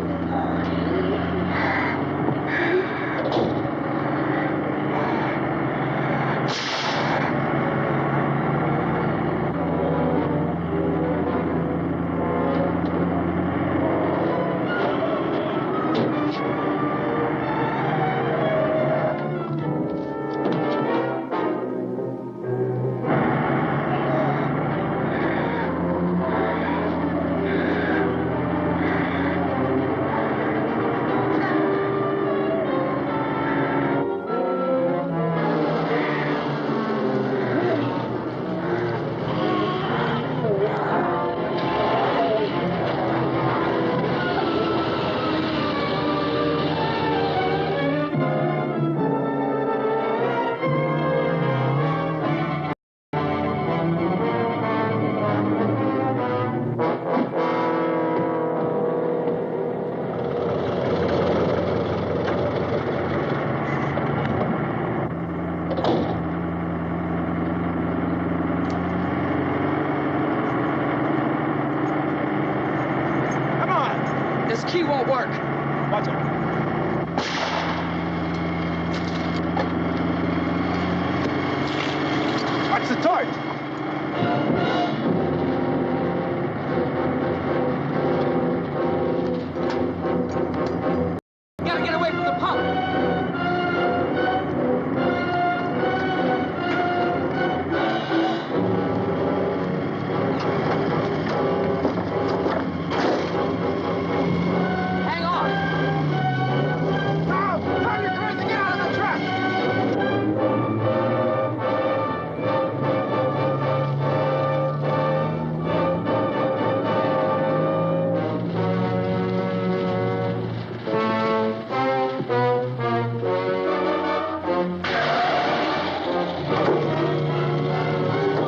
This key won't work. Watch it. Watch the torch. Gotta get away from the pump. Hang on. Now, turn your cars to get out of the trap.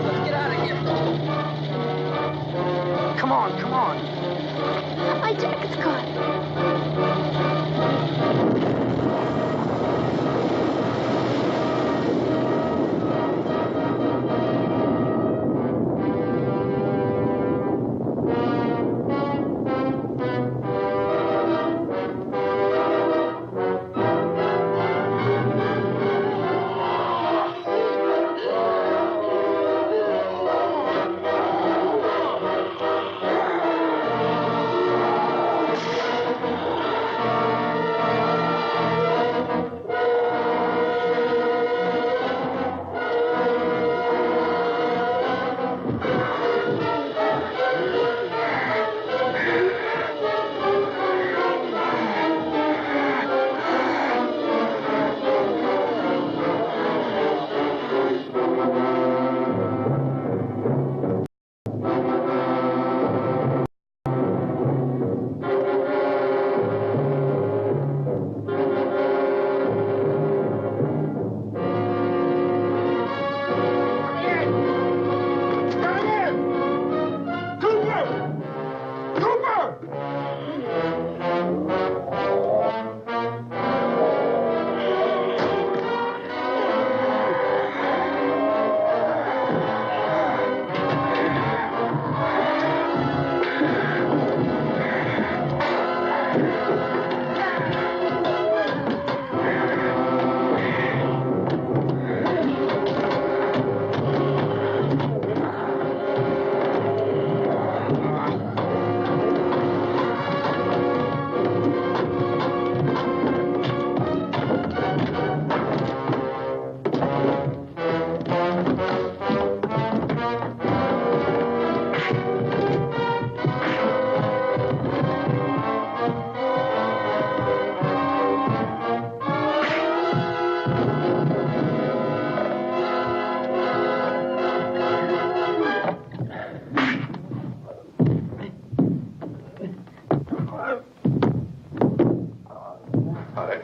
Let's get out of here. Come on, come on. My jacket's caught.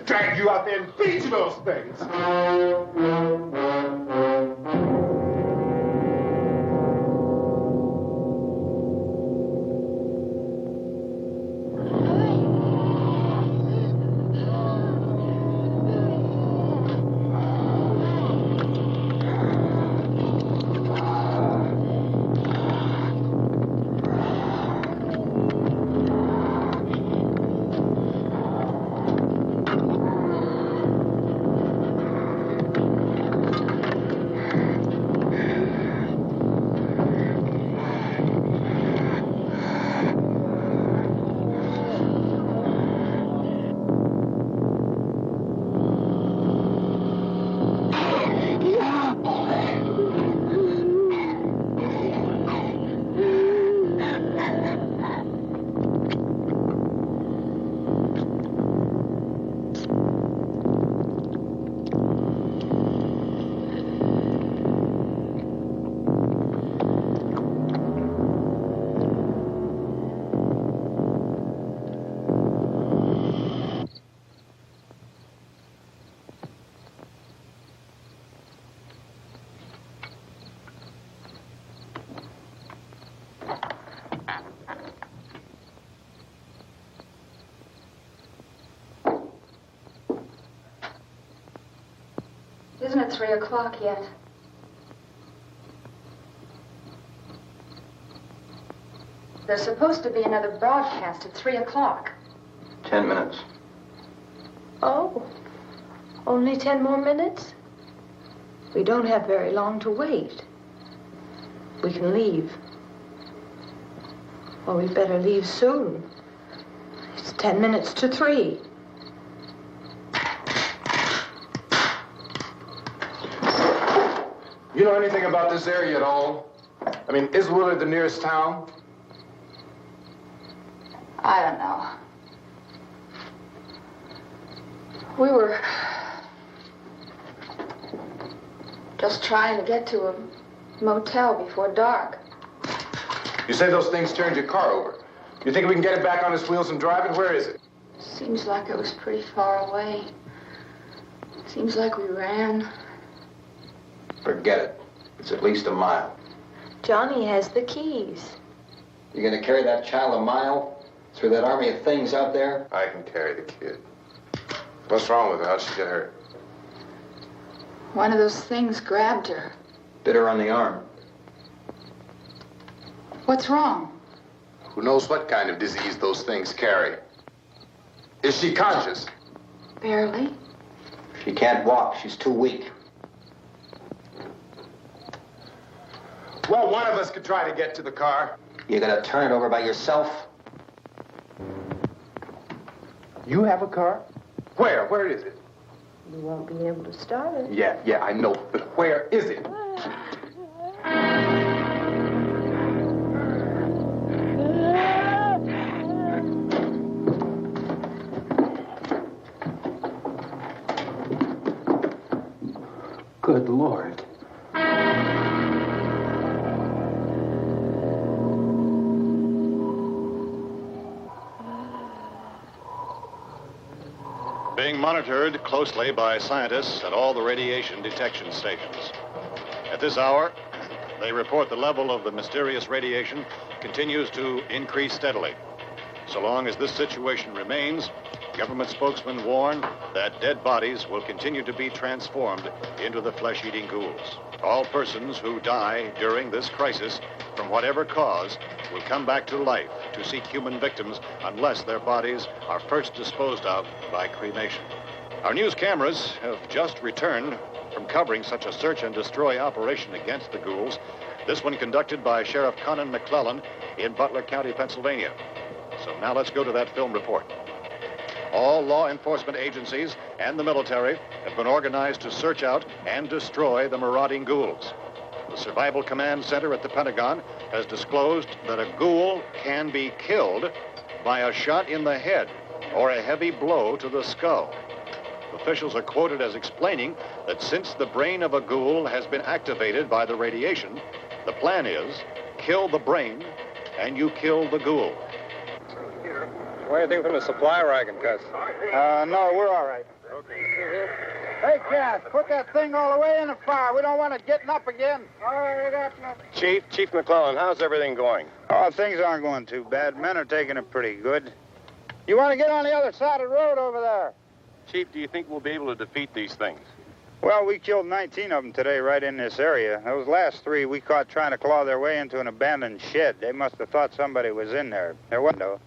Drag you out there and feed you those things. Isn't it 3 o'clock yet? There's supposed to be another broadcast at 3 o'clock. 10 minutes. Oh, only 10 more minutes? We don't have very long to wait. We can leave. Well, we'd better leave soon. It's 10 minutes to 3. You know anything about this area at all? I mean, is Willard the nearest town? I don't know. We were just trying to get to a motel before dark. You say those things turned your car over. You think we can get it back on its wheels and drive it? Where is it? Seems like it was pretty far away. Seems like we ran. Forget it. It's at least a mile. Johnny has the keys. You gonna carry that child a mile through that army of things out there? I can carry the kid. What's wrong with her? How'd she get hurt? One of those things grabbed her. Bit her on the arm. What's wrong? Who knows what kind of disease those things carry? Is she conscious? Barely. She can't walk. She's too weak. Well, one of us could try to get to the car. You gonna turn it over by yourself? You have a car? Where? Where is it? You won't be able to start it. Yeah, I know. But where is it? Good Lord. Being monitored closely by scientists at all the radiation detection stations. At this hour, they report the level of the mysterious radiation continues to increase steadily. So long as this situation remains, government spokesmen warn that dead bodies will continue to be transformed into the flesh-eating ghouls. All persons who die during this crisis, from whatever cause, will come back to life to seek human victims unless their bodies are first disposed of by cremation. Our news cameras have just returned from covering such a search and destroy operation against the ghouls, this one conducted by Sheriff Conan McClellan in Butler County, Pennsylvania. So now let's go to that film report. All law enforcement agencies and the military have been organized to search out and destroy the marauding ghouls. The Survival Command Center at the Pentagon has disclosed that a ghoul can be killed by a shot in the head or a heavy blow to the skull. Officials are quoted as explaining that since the brain of a ghoul has been activated by the radiation, the plan is kill the brain and you kill the ghoul. What do you think from the supply wagon, Gus? No, we're all right. Okay. Hey, Cass, put that thing all the way in the fire. We don't want it getting up again. All right, I got nothing. Chief McClellan, how's everything going? Oh, things aren't going too bad. Men are taking it pretty good. You want to get on the other side of the road over there? Chief, do you think we'll be able to defeat these things? Well, we killed 19 of them today right in this area. Those last 3 we caught trying to claw their way into an abandoned shed. They must have thought somebody was in there. There wasn't, though.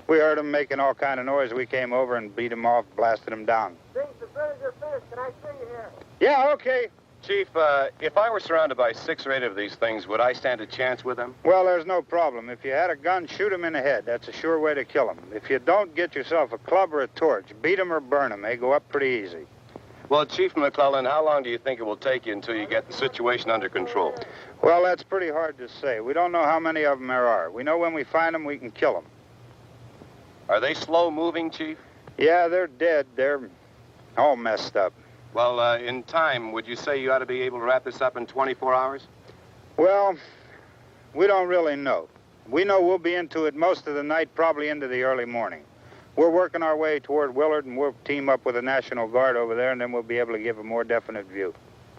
We heard them making all kind of noise. We came over and beat them off, blasted them down. Things as good as your fish. Can I see you here? Yeah, okay. Chief, if I were surrounded by 6 or 8 of these things, would I stand a chance with them? Well, there's no problem. If you had a gun, shoot them in the head. That's a sure way to kill them. If you don't, get yourself a club or a torch. Beat them or burn them. They go up pretty easy. Well, Chief McClellan, how long do you think it will take you until you get the situation under control? Well, that's pretty hard to say. We don't know how many of them there are. We know when we find them, we can kill them. Are they slow-moving, Chief? Yeah, they're dead. They're all messed up. Well, in time, would you say you ought to be able to wrap this up in 24 hours? Well, we don't really know. We know we'll be into it most of the night, probably into the early morning. We're working our way toward Willard, and we'll team up with the National Guard over there, and then we'll be able to give a more definite view.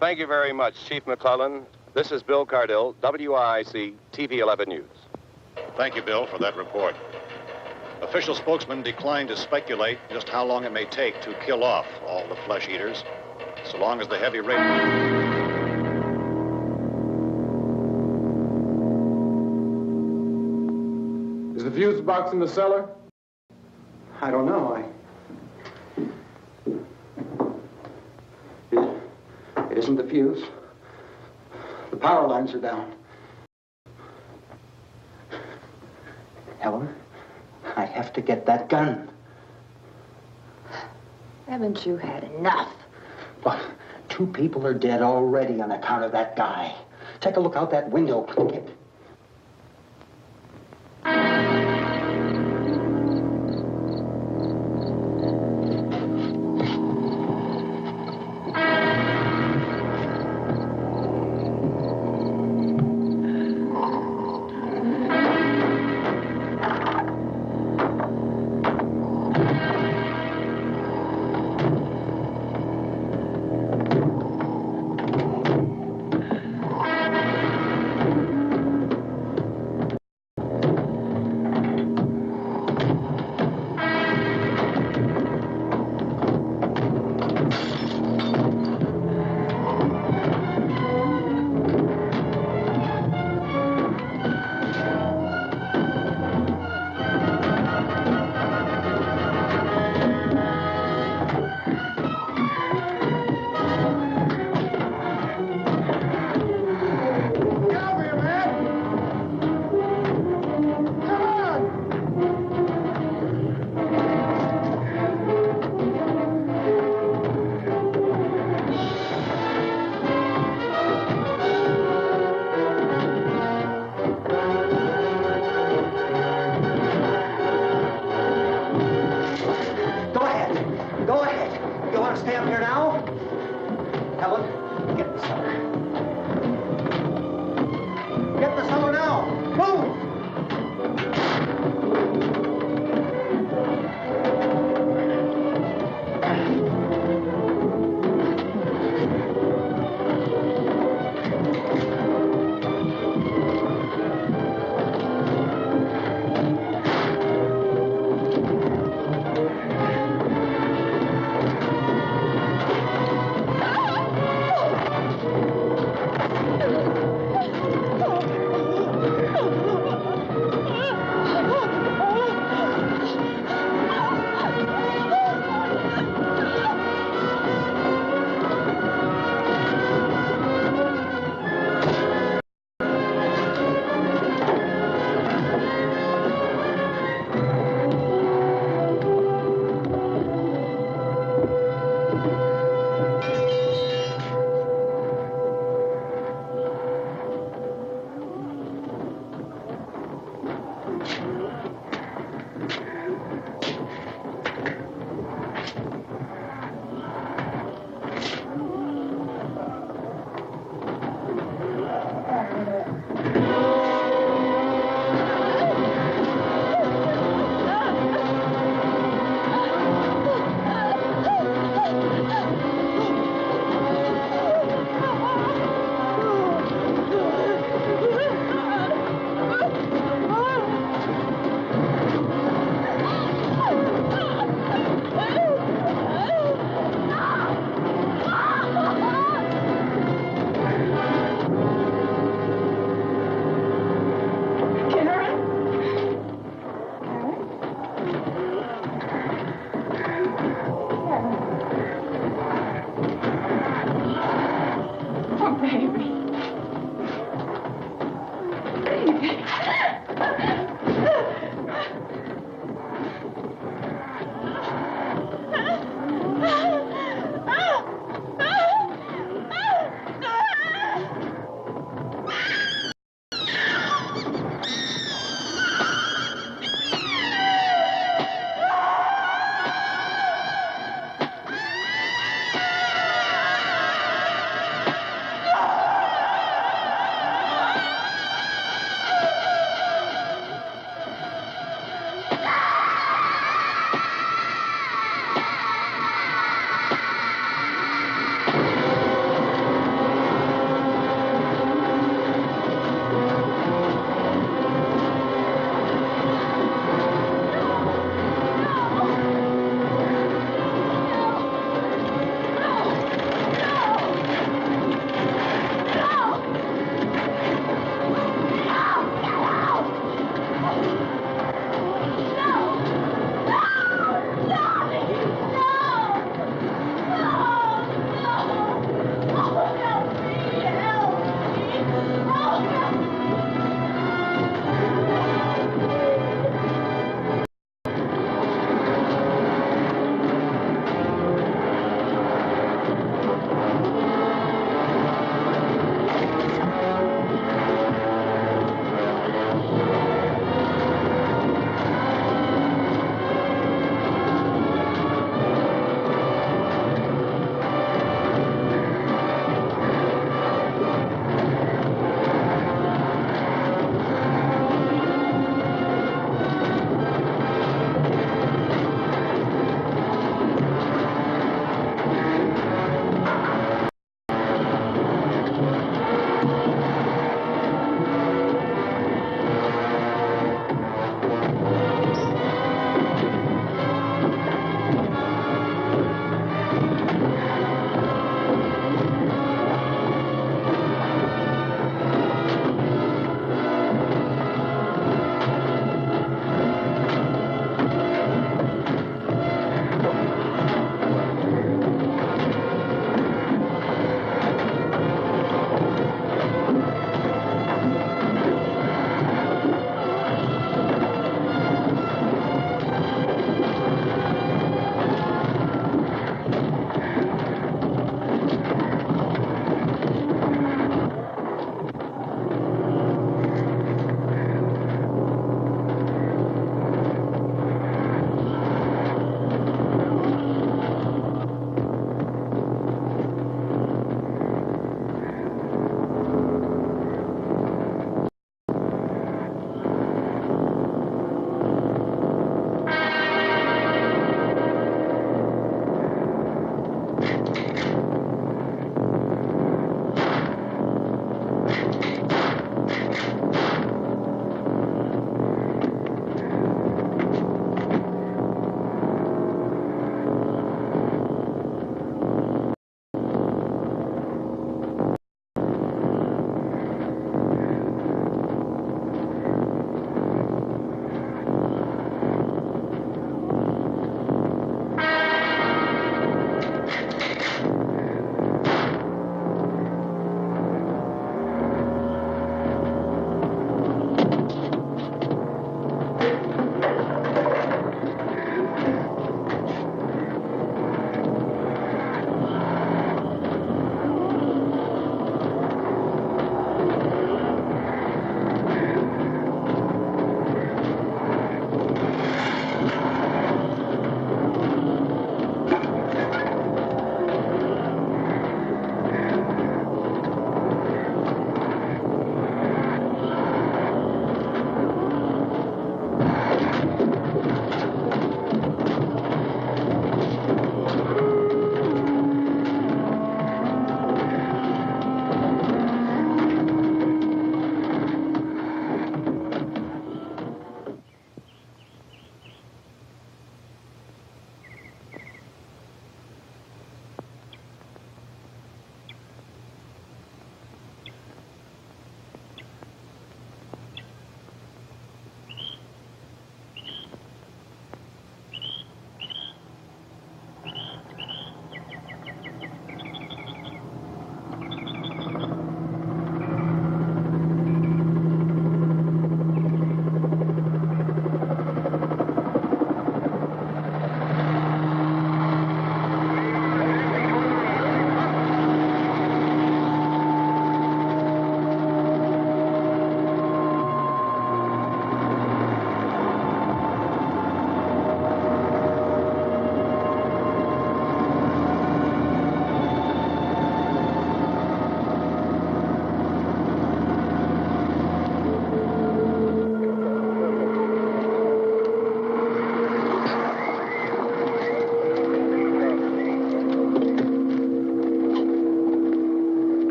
Thank you very much, Chief McClellan. This is Bill Cardill, WIC TV 11 News. Thank you, Bill, for that report. Official spokesmen declined to speculate just how long it may take to kill off all the flesh eaters, so long as the heavy rain... Is the fuse box in the cellar? I don't know. It isn't the fuse. The power lines are down. Helen, I have to get that gun. Haven't you had enough? But 2 people are dead already on account of that guy. Take a look out that window.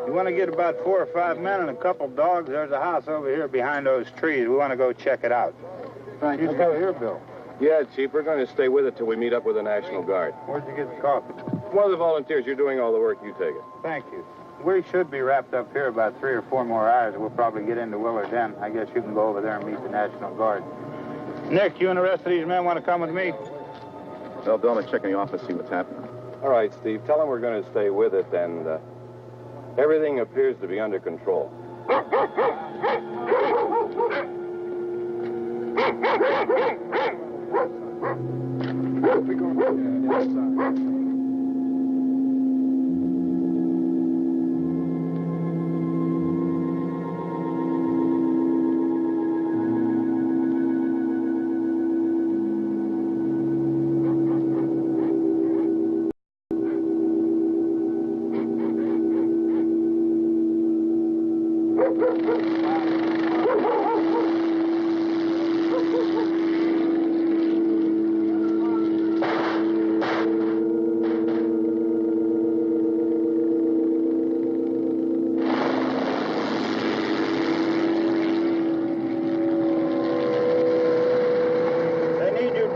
You want to get about 4 or 5 men and a couple dogs? There's a house over here behind those trees. We want to go check it out. Thank you. Go here, Bill. Yeah, Chief, we're going to stay with it till we meet up with the National Guard. Where'd you get the coffee? One of the volunteers, you're doing all the work, you take it. Thank you. We should be wrapped up here about 3 or 4 more hours. We'll probably get into Willard then. I guess you can go over there and meet the National Guard. Nick, you and the rest of these men want to come with me? Well, Bill, I'm checking the office, see what's happening. All right, Steve, tell them we're going to stay with it, and everything appears to be under control.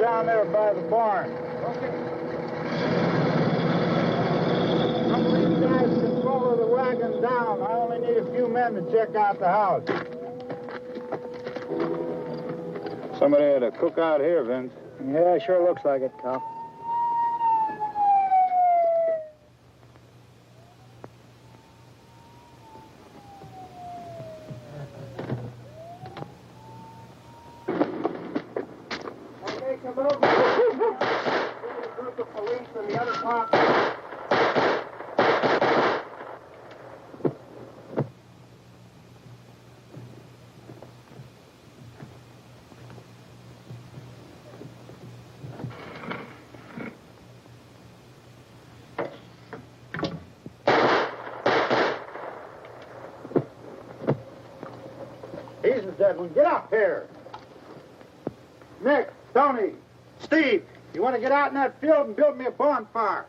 Down there by the barn. Okay. Some of these guys can follow the wagon down. I only need a few men to check out the house. Somebody had a cook out here, Vince. Yeah, sure looks like it, Karl. Dead one. Get up here. Nick, Tony, Steve, you want to get out in that field and build me a bonfire?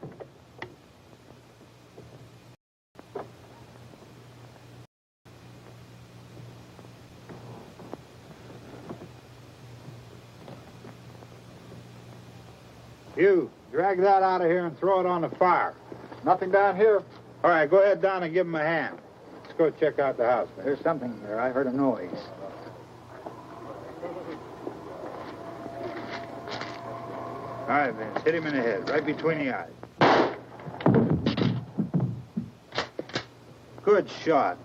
You, drag that out of here and throw it on the fire. Nothing down here. All right, go ahead down and give him a hand. Let's go check out the house. There's something there. I heard a noise. All right, Vince, hit him in the head, right between the eyes. Good shot.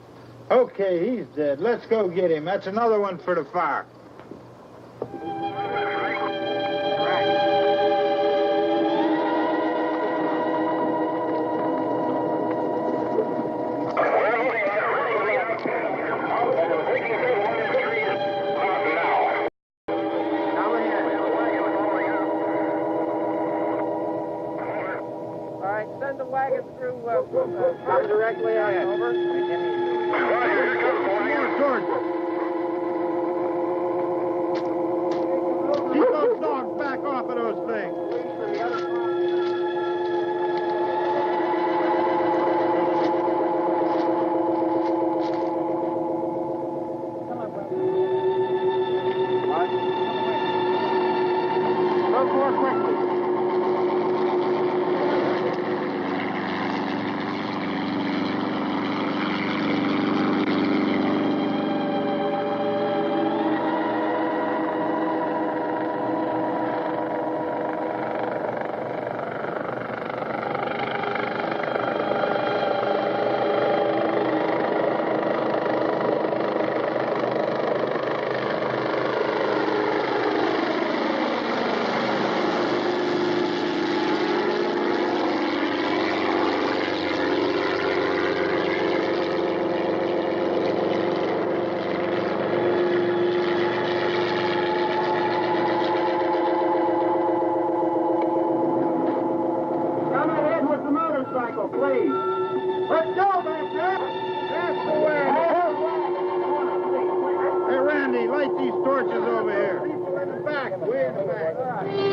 Okay, he's dead. Let's go get him. That's another one for the fire. Directly on over. Keep those dogs back off of those things. Look more quickly. Please. Let's go back there. That's the way. Hey, Randy, light these torches over here. People in the back, way in the back.